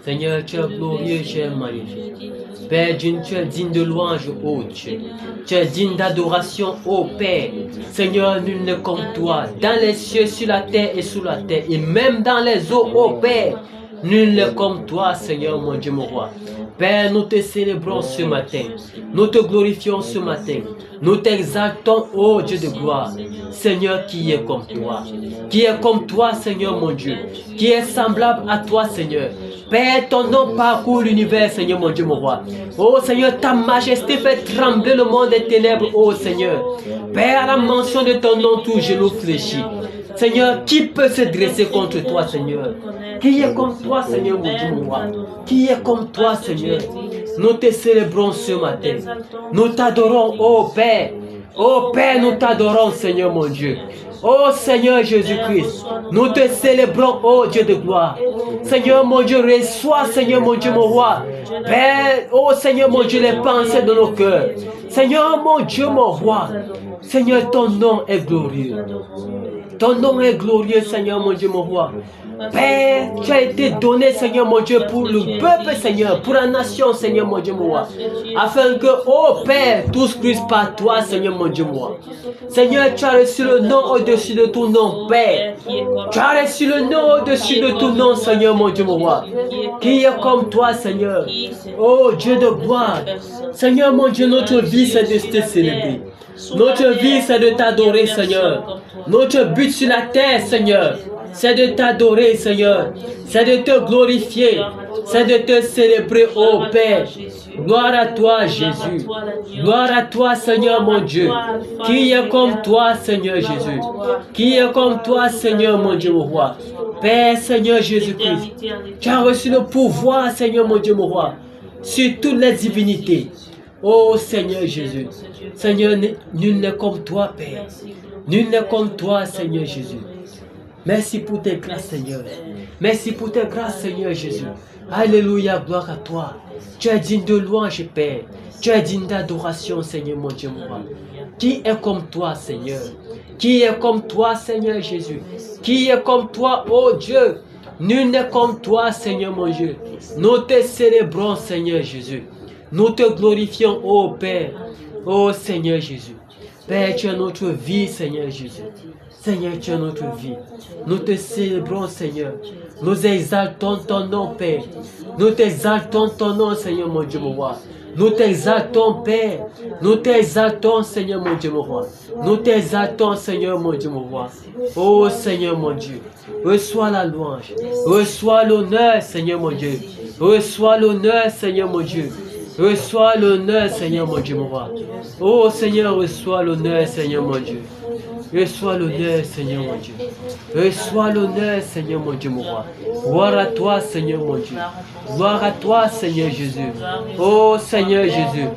A: Seigneur, tu es glorieux, tu es magnifique. Père Dieu, tu es digne de louange, ô Dieu. Tu es digne d'adoration, ô Père. Seigneur, nul n'est comme toi, dans les cieux, sur la terre et sous la terre, et même dans les eaux, ô Père. Nul n'est comme toi, Seigneur, mon Dieu, mon roi. Père, nous te célébrons ce matin. Nous te glorifions ce matin. Nous t'exaltons, ô Dieu de gloire. Seigneur, qui est comme toi? Qui est comme toi, Seigneur, mon Dieu? Qui est semblable à toi, Seigneur? Père, ton nom parcourt l'univers, Seigneur, mon Dieu, mon roi. Oh Seigneur, ta majesté fait trembler le monde des ténèbres, oh Seigneur. Père, à la mention de ton nom, tout genou fléchit. Seigneur, qui peut se dresser contre toi, Seigneur? Qui est comme toi, Seigneur, mon Dieu, mon roi? Qui est comme toi, Seigneur? Nous te célébrons ce matin. Nous t'adorons, ô Père. Ô Père, nous t'adorons, Seigneur, mon Dieu. Ô Seigneur Jésus-Christ, nous te célébrons, ô Dieu de gloire. Seigneur, mon Dieu, reçois, Seigneur, mon Dieu, mon roi. Père, ô Seigneur, mon Dieu, les pensées de nos cœurs. Seigneur, mon Dieu, mon roi. Seigneur, ton nom est glorieux. Ton nom est glorieux, Seigneur, mon Dieu, mon roi. Père, tu as été donné, Seigneur, mon Dieu, pour le peuple, Seigneur, pour la nation, Seigneur, mon Dieu, mon roi. Afin que, oh Père, tous crissent par toi, Seigneur, mon Dieu, mon roi. Seigneur, tu as reçu le nom au-dessus de tout nom, Père. Tu as reçu le nom au-dessus de tout nom, Seigneur, mon Dieu, mon roi. Qui est comme toi, Seigneur? Oh Dieu de gloire. Seigneur mon Dieu, notre vie c'est de te célébrer. Notre vie c'est de t'adorer Seigneur. Notre but sur la terre Seigneur, c'est de t'adorer Seigneur. C'est de te glorifier. C'est de te célébrer ô Père. Gloire à toi Jésus. Gloire à toi Seigneur mon Dieu. Qui est comme toi Seigneur Jésus? Qui est comme toi Seigneur mon Dieu mon roi? Père Seigneur Jésus-Christ, tu as reçu le pouvoir Seigneur mon Dieu mon roi sur toutes les divinités. Oh Seigneur Jésus. Seigneur, nul n'est comme toi Père. Nul n'est comme toi Seigneur Jésus. Merci pour tes grâces Seigneur. Merci pour tes grâces Seigneur Jésus. Alléluia, gloire à toi. Tu es digne de louange, Père. Tu es digne d'adoration, Seigneur, mon Dieu, mon roi. Qui est comme toi, Seigneur? Qui est comme toi, Seigneur Jésus? Qui est comme toi, oh Dieu? Nul n'est comme toi, Seigneur, mon Dieu. Nous te célébrons, Seigneur Jésus. Nous te glorifions, oh Père. Oh Seigneur Jésus. Père, tu es notre vie, Seigneur Jésus. Seigneur, tu es notre vie. Nous te célébrons, Seigneur. Nous exaltons ton nom, Père. Nous t'exaltons ton nom, Seigneur, mon Dieu, mon roi. Nous t'exaltons, Père. Nous t'exaltons, Seigneur, mon Dieu, mon roi. Nous t'exaltons, Seigneur, mon Dieu, mon roi. Oh, Seigneur, mon Dieu. Reçois la louange. Reçois l'honneur, Seigneur, mon Dieu. Reçois l'honneur, Seigneur, mon Dieu. Reçois l'honneur, Seigneur, mon Dieu, mon roi. Oh, Seigneur, reçois l'honneur, Seigneur, mon Dieu. Reçois l'honneur, Seigneur mon Dieu. Reçois l'honneur, Seigneur mon Dieu, mon roi. Gloire à toi, Seigneur mon Dieu. Gloire à toi, Seigneur Jésus. Oh, Seigneur Jésus.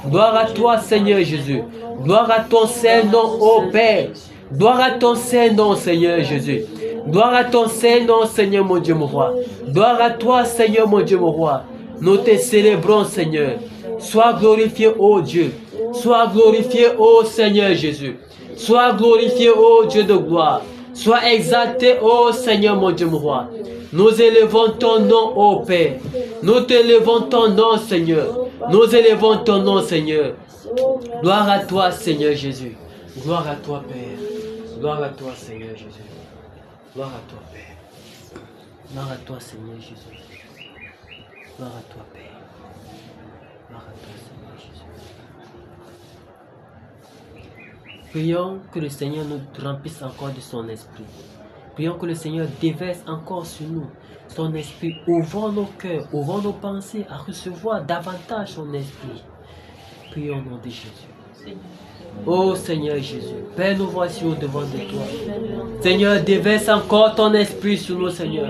A: Gloire à toi, Seigneur Jésus. Gloire à ton Saint-Nom, ô Père. Gloire à ton Saint-Nom, Seigneur Jésus. Gloire à ton Saint-Nom, Seigneur mon Dieu, mon roi. Gloire à toi, Seigneur mon Dieu, mon roi. Nous te célébrons, Seigneur. Sois glorifié, ô Dieu. Sois glorifié, ô Seigneur Jésus. Sois glorifié, ô Dieu de gloire. Sois exalté, ô Seigneur mon Dieu, mon roi. Nous élevons ton nom, ô Père. Nous t'élevons ton nom, Seigneur. Nous élevons ton nom, Seigneur. Gloire à toi, Seigneur Jésus. Gloire à toi, Père. Gloire à toi, Seigneur Jésus. Gloire à toi, Père. Gloire à toi, Seigneur Jésus. Gloire à toi, Père. Gloire à toi, Seigneur Jésus. Prions que le Seigneur nous remplisse encore de son esprit. Prions que le Seigneur déverse encore sur nous son esprit. Ouvrons nos cœurs, ouvrons nos pensées à recevoir davantage son esprit. Prions au nom de Jésus. Oh Seigneur Jésus, Père, nous voici au devant de toi. Seigneur, déverse encore ton esprit sur nous, Seigneur.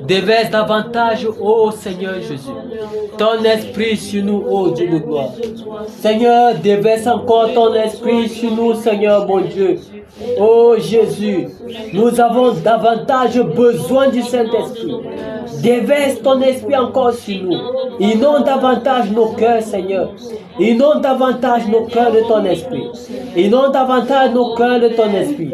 A: Déverse davantage, oh Seigneur Jésus, ton esprit sur nous, oh Dieu de gloire. Seigneur, déverse encore ton esprit sur nous, Seigneur, bon Dieu. Oh Jésus, nous avons davantage besoin du Saint-Esprit. Déverse ton esprit encore sur nous. Inonde davantage nos cœurs, Seigneur. Inonde davantage nos cœurs de ton esprit. Inonde davantage nos cœurs de ton esprit.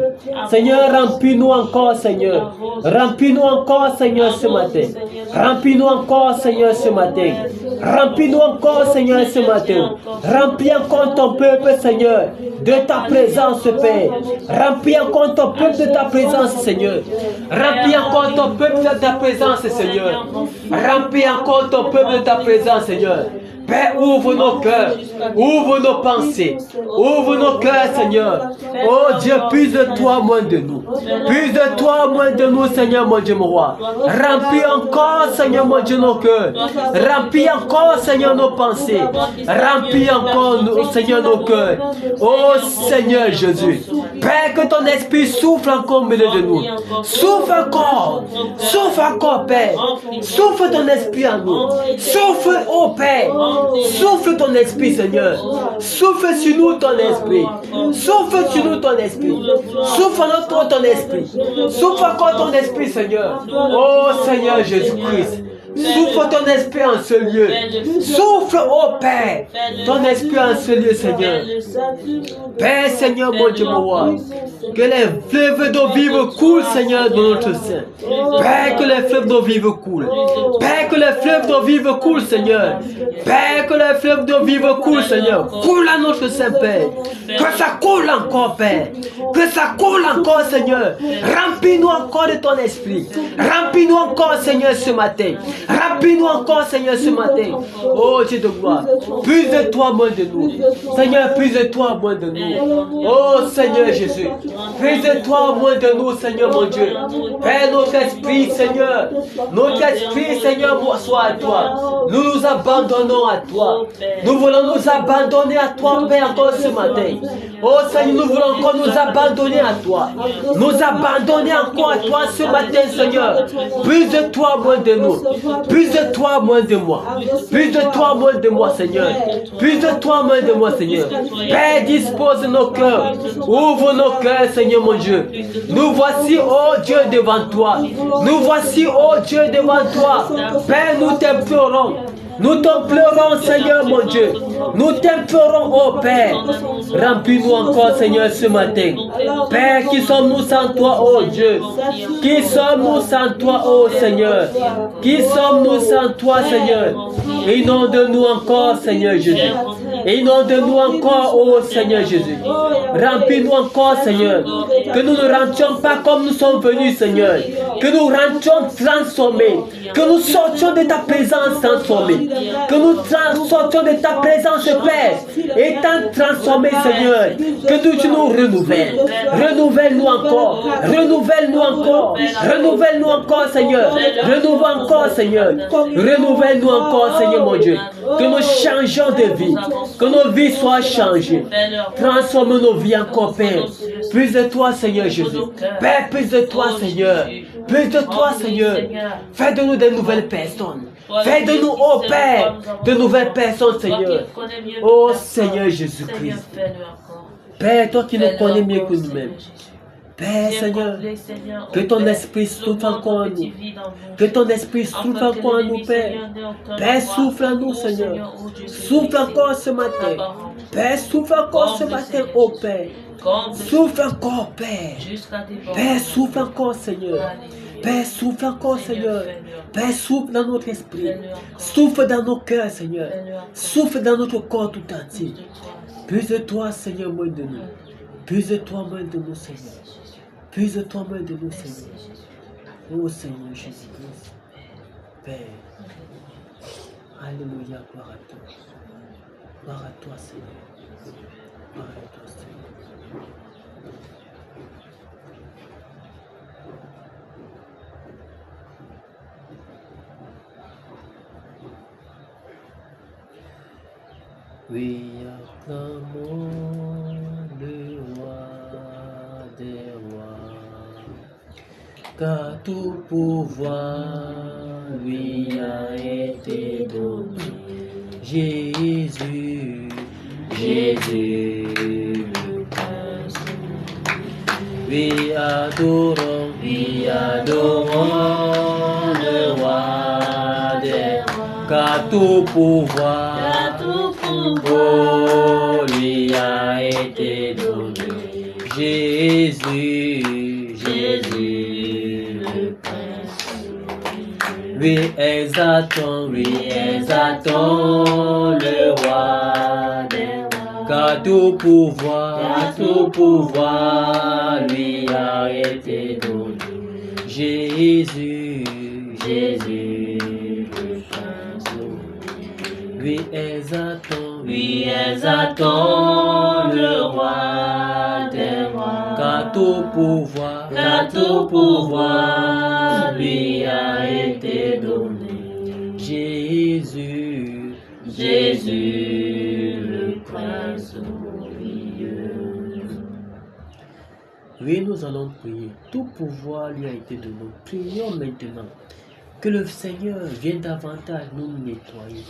A: Seigneur, remplis-nous encore, Seigneur. Remplis-nous encore, Seigneur, ce matin. Remplis-nous encore, Seigneur, ce matin. Remplis-nous encore, Seigneur, ce matin. Remplis encore ton peuple, Seigneur, de ta présence, Père. Remplis encore ton peuple de ta présence, Seigneur. Remplis encore ton peuple de ta présence, Seigneur. Remplis encore ton peuple de ta présence, Seigneur. Père, ouvre nos cœurs, ouvre nos pensées, ouvre nos cœurs, Seigneur. Oh Dieu, puise de toi, moins de nous. Puise de toi, moins de nous, Seigneur, mon Dieu, mon roi. Remplis encore, Seigneur, mon Dieu, nos cœurs. Remplis encore, Seigneur, nos pensées. Remplis encore, Seigneur, nos cœurs. Oh Seigneur Jésus. Père, que ton esprit souffle encore au milieu de nous. Souffle encore, Père. Souffle ton esprit en nous. Souffle, oh Père. Souffle ton esprit, Seigneur. Souffle sur nous ton esprit. Souffle sur nous ton esprit. Souffle en nous ton esprit. Souffle encore ton esprit, Seigneur. Oh Seigneur Jésus-Christ. Souffle ton esprit en ce lieu. Souffle, oh Père, ton esprit en ce lieu, Seigneur. Père, Seigneur, mon Dieu, mon roi. Que les fleuves d'eau vive coulent, Seigneur, dans notre sein. Père, que les fleuves d'eau vive coulent. Père, que les fleuves d'eau vive coulent, Seigneur. Père, que les fleuves d'eau vive coulent, Seigneur. Coule à notre sein, Père. Que ça coule encore, Père. Que ça coule encore, Seigneur. Remplis-nous encore de ton esprit. Remplis-nous encore, Seigneur, ce matin. Remplis-nous encore, Seigneur, ce matin. Oh Dieu de gloire. Plus de toi, moins de nous. Seigneur, plus de toi, moins de nous. Oh Seigneur Jésus. Plus de toi, moins de nous, Seigneur mon Dieu. Père, notre esprit, Seigneur. Notre esprit, Seigneur, soit à toi. Nous nous abandonnons à toi. Nous voulons nous abandonner à toi, Père, encore ce matin. Oh Seigneur, nous voulons encore nous abandonner à toi. Nous abandonner encore à toi ce matin, Seigneur. Plus de toi, moins de nous. Plus de toi, moins de moi. Plus de toi, moins de moi, Seigneur. Plus de toi, moins de moi, Seigneur. Père, dispose nos cœurs. Ouvre nos cœurs, Seigneur mon Dieu. Nous voici, oh Dieu, devant toi. Nous voici, oh Dieu, devant toi. Père, nous t'implorons. Nous t'implorons, Seigneur mon Dieu. Nous t'implorons, oh Père. Remplis-nous encore, Seigneur, ce matin. Père, qui sommes-nous sans toi, oh Dieu? Qui sommes-nous sans toi, oh Seigneur? Qui sommes-nous sans toi, Seigneur? Inonde-nous encore, Seigneur Jésus. Inonde-nous encore, oh Seigneur Jésus. Remplis-nous encore, Seigneur. Que nous ne rentrions pas comme nous sommes venus, Seigneur. Que nous rentrions transformés. Que nous sortions de ta présence transformée. Que nous sortions de ta présence, Père. Étant transformés, Seigneur. Que tu nous renouvelles. Renouvelle-nous encore. Renouvelle-nous encore. Renouvelle-nous encore, Seigneur. Renouvelle encore, Seigneur. Renouvelle-nous encore, Seigneur mon Dieu. Que nous changeons de vie. Que nos vies soient changées. Transforme nos vies encore, Père. Plus de toi, Seigneur Jésus. Père, plus de toi, Seigneur. Plus de toi, Seigneur. Fais de nous de nouvelles personnes. Fais de nous, oh Père, de nouvelles personnes, Seigneur. Oh Seigneur Jésus-Christ. Père, toi qui nous connais mieux que nous-mêmes. Père, Seigneur, que ton esprit souffle encore en nous. Que ton esprit souffle encore en nous, Père. Père, souffle en nous, Seigneur. Souffle encore ce matin. Père, souffle encore ce matin, oh Père. Souffle encore, Père. Père, souffle encore, Seigneur. Père, souffle encore, Seigneur. Père, souffle dans notre esprit. Souffle dans nos cœurs, Seigneur. Souffle dans notre corps tout entier. Plus de toi, Seigneur, moins de nous. Plus de toi, moins de nous, Seigneur. Plus de toi, moins de nous, Seigneur. Oh Seigneur Jésus-Christ. Père. Alléluia, gloire à toi. Gloire à toi, Seigneur. Gloire à toi, Seigneur. Oui, acclamons le roi des rois, car tout pouvoir lui a été donné. Jésus, Jésus, le Christ. Oui, adorons le roi des rois, car tout pouvoir lui a été donné. Jésus, Jésus, le Christ. Oui, exaltons le roi des rois, car tout pouvoir lui a été donné. Jésus, Jésus, le Christ. Oui, exaltons le roi des rois, car tout pouvoir lui a été donné. Jésus, Jésus, le Christ glorieux. Oui, nous allons prier. Tout pouvoir lui a été donné. Prions maintenant que le Seigneur vienne davantage nous nettoyer,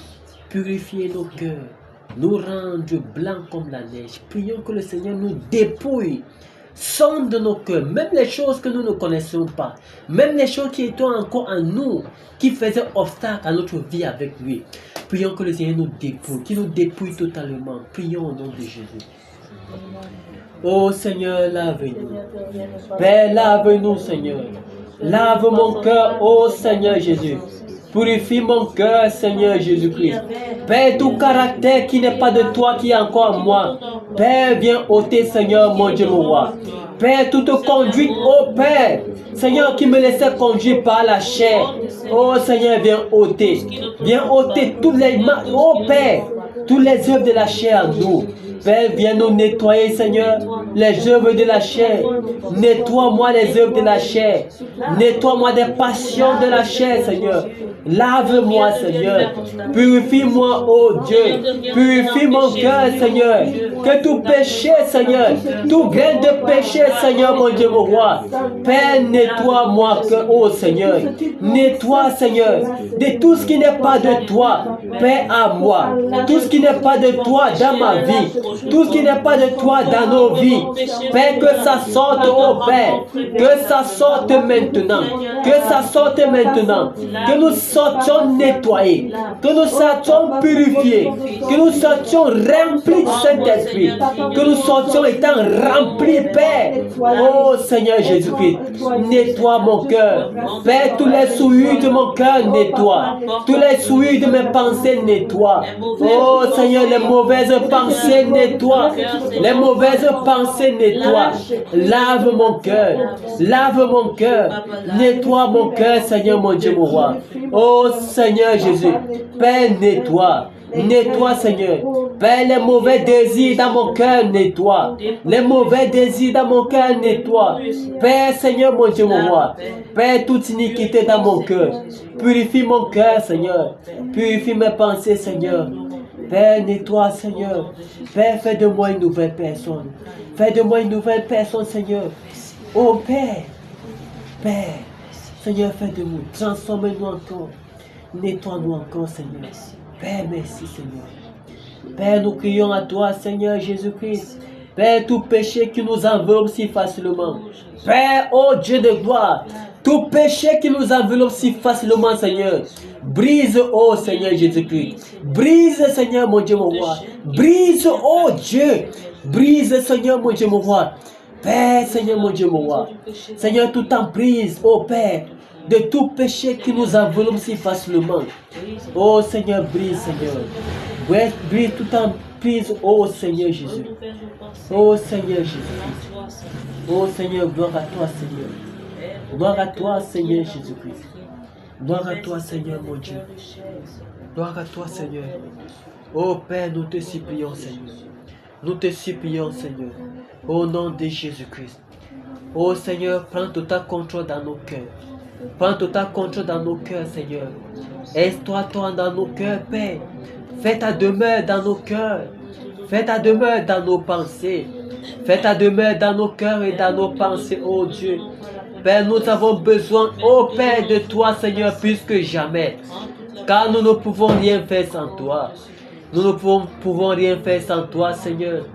A: purifier nos cœurs, nous rendre blancs comme la neige. Prions que le Seigneur nous dépouille, sonde nos cœurs, même les choses que nous ne connaissons pas, même les choses qui étaient encore en nous, qui faisaient obstacle à notre vie avec lui. Prions que le Seigneur nous dépouille, qu'il nous dépouille totalement. Prions au nom de Jésus. Oh Seigneur, lave-nous. Père, lave-nous, Seigneur. Lave mon cœur, oh Seigneur Jésus. Purifie mon cœur, Seigneur Jésus-Christ. Père, tout caractère qui n'est pas de toi, qui est encore en moi. Père, viens ôter, Seigneur, mon Dieu, mon roi. Père, toute conduite, oh Père, Seigneur, qui me laissait conduire par la chair. Oh Seigneur, viens ôter. Viens ôter toutes les mains, oh Père, toutes les œuvres de la chair en nous. Père, viens nous nettoyer, Seigneur, les œuvres de la chair. Nettoie-moi les œuvres de la chair. Nettoie-moi des passions de la chair, Seigneur. Lave-moi, Seigneur. Purifie-moi, oh Dieu. Purifie mon cœur, Seigneur. Que tout péché, Seigneur, tout grain de péché, Seigneur, mon Dieu, mon roi. Père, nettoie-moi, oh Seigneur. Nettoie, Seigneur, de tout ce qui n'est pas de toi. Père, à moi. Tout ce qui n'est pas de toi dans ma vie. Tout ce qui n'est pas de toi dans nos vies. Père, que ça sorte, oh Père. Que ça sorte maintenant. Que ça sorte maintenant. Que nous sortions nettoyés. Que nous sortions purifiés. Que nous sortions remplis du Saint-Esprit. Que nous sortions étant remplis, Père. Oh Seigneur Jésus-Christ. Nettoie mon cœur. Père, tous les souillures de mon cœur, nettoie. Tous les souillures de mes pensées, nettoie. Oh Seigneur, les mauvaises pensées, nettoie. Les mauvaises pensées, nettoie. Lave mon cœur. Lave mon cœur. Nettoie mon cœur, Seigneur, mon Dieu, mon roi. Oh Seigneur Jésus. Père, nettoie. Nettoie, Seigneur. Père, les mauvais désirs dans mon cœur, nettoie. Les mauvais désirs dans mon cœur, nettoie. Père, Seigneur, mon Dieu, mon roi. Père, toute iniquité dans mon cœur. Purifie mon cœur, Seigneur. Purifie mes pensées, Seigneur. Père, nettoie, Seigneur. Père, fais de moi une nouvelle personne. Fais de moi une nouvelle personne, Seigneur. Oh Père. Père, Seigneur, fais de nous. Transforme-nous encore. Nettoie-nous encore, Seigneur. Père, merci, Seigneur. Père, nous crions à toi, Seigneur Jésus-Christ. Père, tout péché qui nous enveloppe si facilement. Père, oh Dieu de gloire, tout péché qui nous enveloppe si facilement, Seigneur. Brise, oh Seigneur Jésus-Christ. Brise, Seigneur, mon Dieu, mon roi. Brise, oh Dieu. Brise, Seigneur, mon Dieu, mon roi. Père, Seigneur, mon Dieu, mon roi. Seigneur, tout en brise, oh Père, de tout péché qui nous enveloppe si facilement. Oh Seigneur, brise, Seigneur. Brise tout en brise, oh Seigneur Jésus. Oh Seigneur Jésus-Christ. Oh Seigneur, gloire à toi, Seigneur. Gloire à toi, Seigneur Jésus-Christ. Gloire à toi, Seigneur, mon Dieu. Gloire à toi, Seigneur. Oh Père, nous te supplions, Seigneur. Nous te supplions, Seigneur. Au nom de Jésus-Christ. Oh Seigneur, prends total contrôle dans nos cœurs. Prends total contrôle dans nos cœurs, Seigneur. Instaure-toi dans nos cœurs, Père. Fais ta demeure dans nos cœurs. Fais ta demeure dans nos pensées. Fais ta demeure dans nos cœurs et dans nos pensées, oh Dieu. Père, nous avons besoin, oh Père, de toi, Seigneur, plus que jamais. Car nous ne pouvons rien faire sans toi. Nous ne pouvons rien faire sans toi, Seigneur.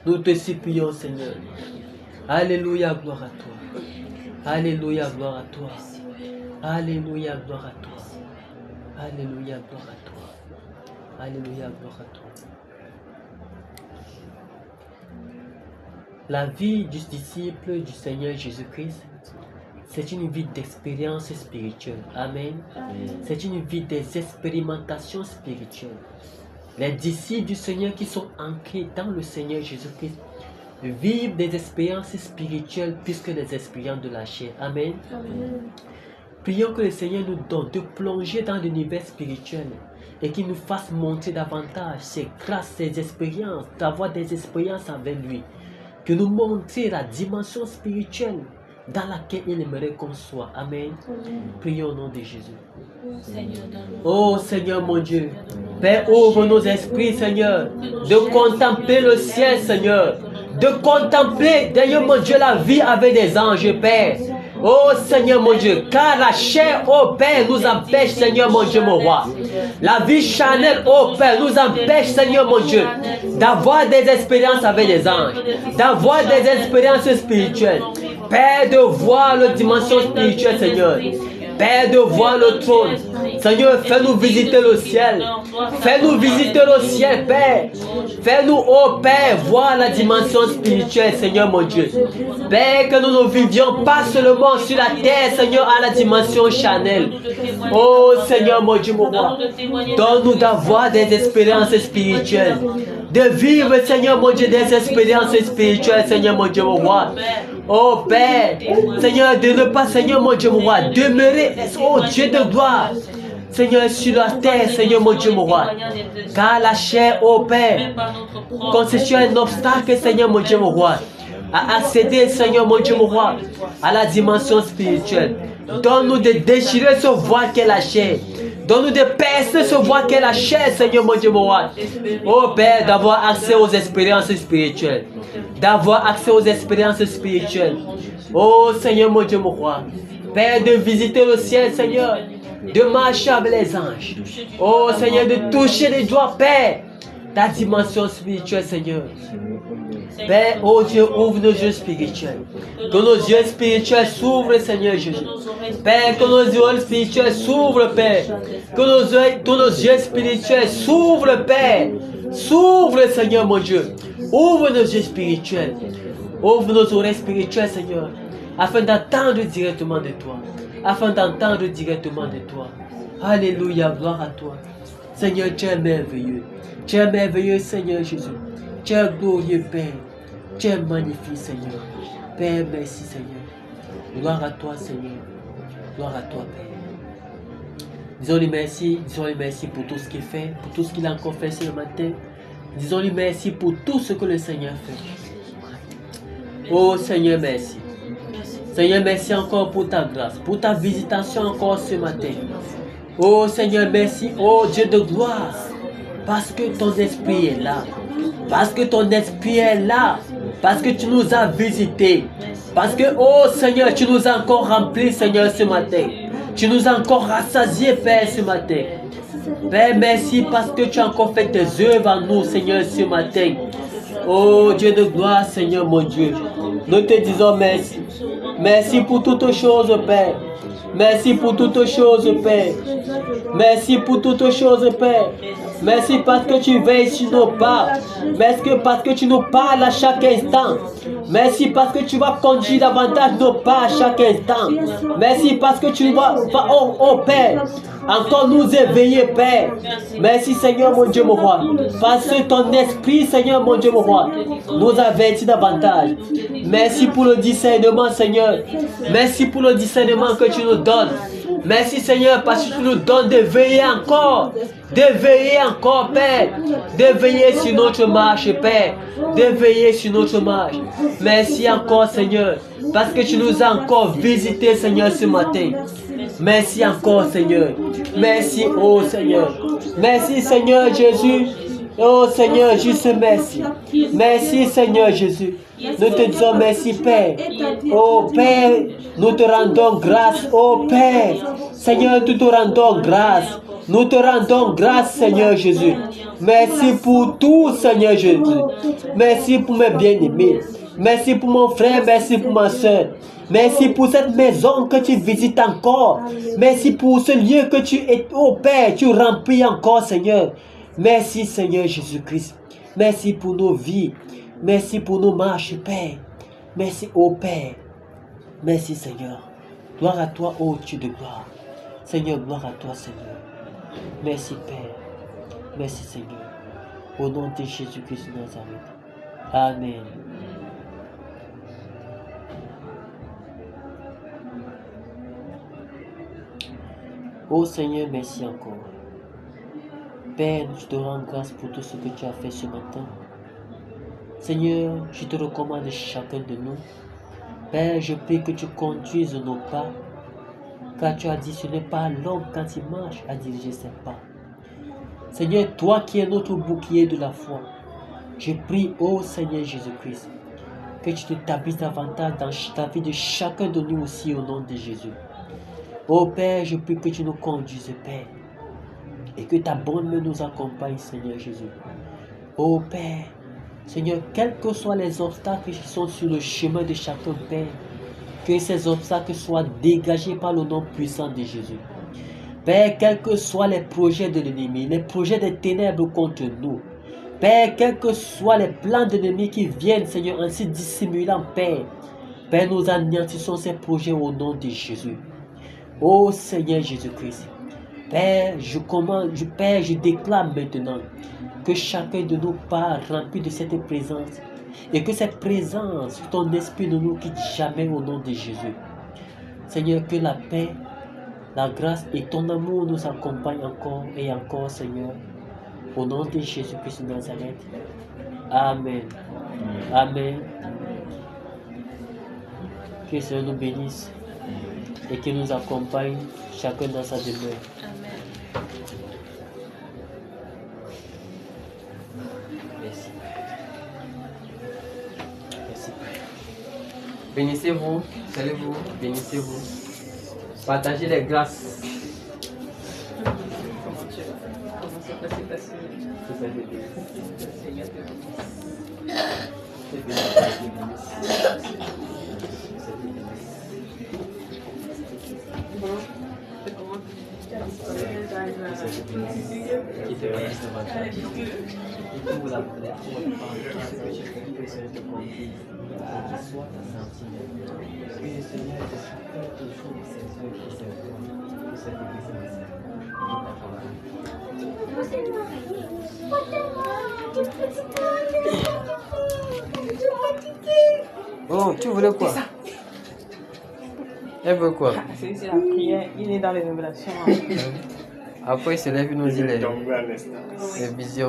A: Nous te supplions, Seigneur. Alléluia, gloire à toi. Alléluia, gloire à toi. Alléluia, gloire à toi. Alléluia, gloire à toi. Alléluia, gloire à toi. La vie du disciple du Seigneur Jésus-Christ, c'est une vie d'expérience spirituelle. Amen. C'est une vie des expérimentations spirituelles. Les disciples du Seigneur qui sont ancrés dans le Seigneur Jésus-Christ vivent des expériences spirituelles plus que des expériences de la chair. Amen. Prions que le Seigneur nous donne de plonger dans l'univers spirituel et qu'il nous fasse monter davantage ses grâces, ses expériences, d'avoir des expériences avec lui. Que nous montrer la dimension spirituelle dans laquelle il aimerait qu'on soit. Amen. Prions au nom de Jésus. Oh Seigneur mon Dieu, Père, ouvre nos esprits, Seigneur, de contempler le ciel, Seigneur, de contempler, Seigneur mon Dieu, la vie avec des anges, Père. Oh Seigneur mon Dieu, car la chair, oh Père, nous empêche, Seigneur mon Dieu, mon roi. La vie charnelle, oh Père, nous empêche, Seigneur mon Dieu, d'avoir des expériences avec les anges, d'avoir des expériences spirituelles. Père, de voir la dimension spirituelle, Seigneur. Père, de voir le trône. Seigneur, fais-nous visiter le ciel. Fais-nous visiter le ciel, Père. Fais-nous, oh Père, voir la dimension spirituelle, Seigneur mon Dieu. Père, que nous ne vivions pas seulement sur la terre, Seigneur, à la dimension charnelle. Oh Seigneur mon Dieu, mon roi. Donne-nous d'avoir des expériences spirituelles. De vivre, Seigneur mon Dieu, des expériences spirituelles, Seigneur mon Dieu, mon roi. Oh Père, Seigneur, de ne pas, Seigneur mon Dieu, mon roi, demeurer, oh Dieu de gloire, Seigneur, sur la terre, Seigneur mon Dieu, mon roi. Car la chair, oh Père, constitue un obstacle, Seigneur mon Dieu, mon roi, à accéder, Seigneur mon Dieu, mon roi, à la dimension spirituelle. Donne-nous de déchirer ce voile qu'est la chair. Donne-nous de percer ce voile qu'est la chair, Seigneur mon Dieu, mon roi. Oh Père, d'avoir accès aux expériences spirituelles. D'avoir accès aux expériences spirituelles. Oh Seigneur mon Dieu, mon roi. Père, de visiter le ciel, Seigneur. De marcher avec les anges. Oh Seigneur, de toucher les doigts, Père. Ta dimension spirituelle, Seigneur. Père, oh Dieu, ouvre nos yeux spirituels. Que nos yeux spirituels s'ouvrent, Seigneur Jésus. Père, que nos yeux spirituels s'ouvrent, Père. Que nos yeux spirituels s'ouvrent, Père. S'ouvre, Seigneur mon Dieu. Ouvre nos yeux spirituels. Ouvre nos oreilles spirituelles, Seigneur. Afin d'entendre directement de toi. Afin d'entendre directement de toi. Alléluia, gloire à toi. Seigneur, tu es merveilleux. Tu es merveilleux, Seigneur Jésus. Tu es glorieux, Père. Tu es magnifique, Seigneur. Père, merci, Seigneur. Gloire à toi, Seigneur. Gloire à toi, Père. Disons-lui merci pour tout ce qu'il fait, pour tout ce qu'il a encore fait ce matin. Disons-lui merci pour tout ce que le Seigneur fait. Oh Seigneur, merci. Seigneur, merci encore pour ta grâce, pour ta visitation encore ce matin. Oh Seigneur, merci, oh Dieu de gloire, parce que ton esprit est là. Parce que ton esprit est là. Parce que tu nous as visités. Parce que, oh Seigneur, tu nous as encore remplis, Seigneur, ce matin. Tu nous as encore rassasiés, Père, ce matin. Père, merci parce que tu as encore fait tes œuvres en nous, Seigneur, ce matin. Oh Dieu de gloire, Seigneur, mon Dieu. Nous te disons merci. Merci pour toutes choses, Père. Merci pour toutes choses, Père. Merci pour toutes choses, Père. Merci parce que tu veilles sur nos pas. Merci parce que tu nous parles à chaque instant. Merci parce que tu vas conduire davantage nos pas à chaque instant. Merci parce que tu vas, oh Père, encore nous éveiller, Père. Merci, Seigneur, mon Dieu, mon roi. Parce que ton esprit, Seigneur, mon Dieu, mon roi, nous avertit davantage. Merci pour le discernement, Seigneur. Merci pour le discernement que tu nous donnes. Merci, Seigneur, parce que tu nous donnes de veiller encore. De veiller encore, Père. De veiller sur notre marche, Père. De veiller sur notre marche. Merci encore, Seigneur, parce que tu nous as encore visités, Seigneur, ce matin. Merci encore, Seigneur. Merci, oh Seigneur. Merci, Seigneur Jésus. Oh Seigneur, juste merci. Merci, Seigneur Jésus. Nous te disons merci, Père. Oh Père, nous te rendons grâce. Oh Père, Seigneur, nous te rendons grâce. Nous te rendons grâce, Seigneur Jésus. Merci pour tout, Seigneur Jésus. Merci pour mes bien-aimés. Merci pour mon frère, merci pour ma soeur. Merci pour cette maison que tu visites encore. Merci pour ce lieu que tu es, oh Père, tu remplis encore, Seigneur. Merci, Seigneur Jésus-Christ. Merci pour nos vies. Merci pour nos marches, Père. Merci, oh Père. Merci, Seigneur. Gloire à toi, oh Dieu de gloire. Seigneur, gloire à toi, Seigneur. Merci, Père. Merci, Seigneur. Au nom de Jésus-Christ de Nazareth. Amen. Oh Seigneur, merci encore. Père, je te rends grâce pour tout ce que tu as fait ce matin. Seigneur, je te recommande chacun de nous. Père, je prie que tu conduises nos pas, car tu as dit ce n'est pas l'homme quand il marche à diriger ses pas. Seigneur, toi qui es notre bouclier de la foi, je prie, ô Seigneur Jésus-Christ, que tu t'établisses davantage dans la vie de chacun de nous aussi au nom de Jésus. Ô Père, je prie que tu nous conduises, Père, et que ta bonne main nous accompagne, Seigneur Jésus. Ô Père, Seigneur, quels que soient les obstacles qui sont sur le chemin de chacun, Père, Que ces obstacles soient dégagés par le nom puissant de Jésus. Père, quels que soient les projets de l'ennemi, les projets des ténèbres contre nous, Père, quels que soient les plans de l'ennemi qui viennent, Seigneur, ainsi dissimulants, Père, Père, nous anéantissons ces projets au nom de Jésus. Ô Seigneur Jésus-Christ, Père, je déclare maintenant que chacun de nous part rempli de cette présence et que cette présence, ton esprit ne nous quitte jamais au nom de Jésus. Seigneur, que la paix, la grâce et ton amour nous accompagnent encore et encore, Seigneur. Au nom de Jésus-Christ de Nazareth. Amen. Amen. Que le Seigneur nous bénisse et qu'il nous accompagne chacun dans sa demeure. Merci. Merci. Bénissez-vous, saluez-vous, bénissez-vous. Partagez les grâces. Bon, tu voulais quoi? Elle veut quoi?
D: C'est la prière, il est dans les révélations.
A: Après, il se lève, il nous dit les visions.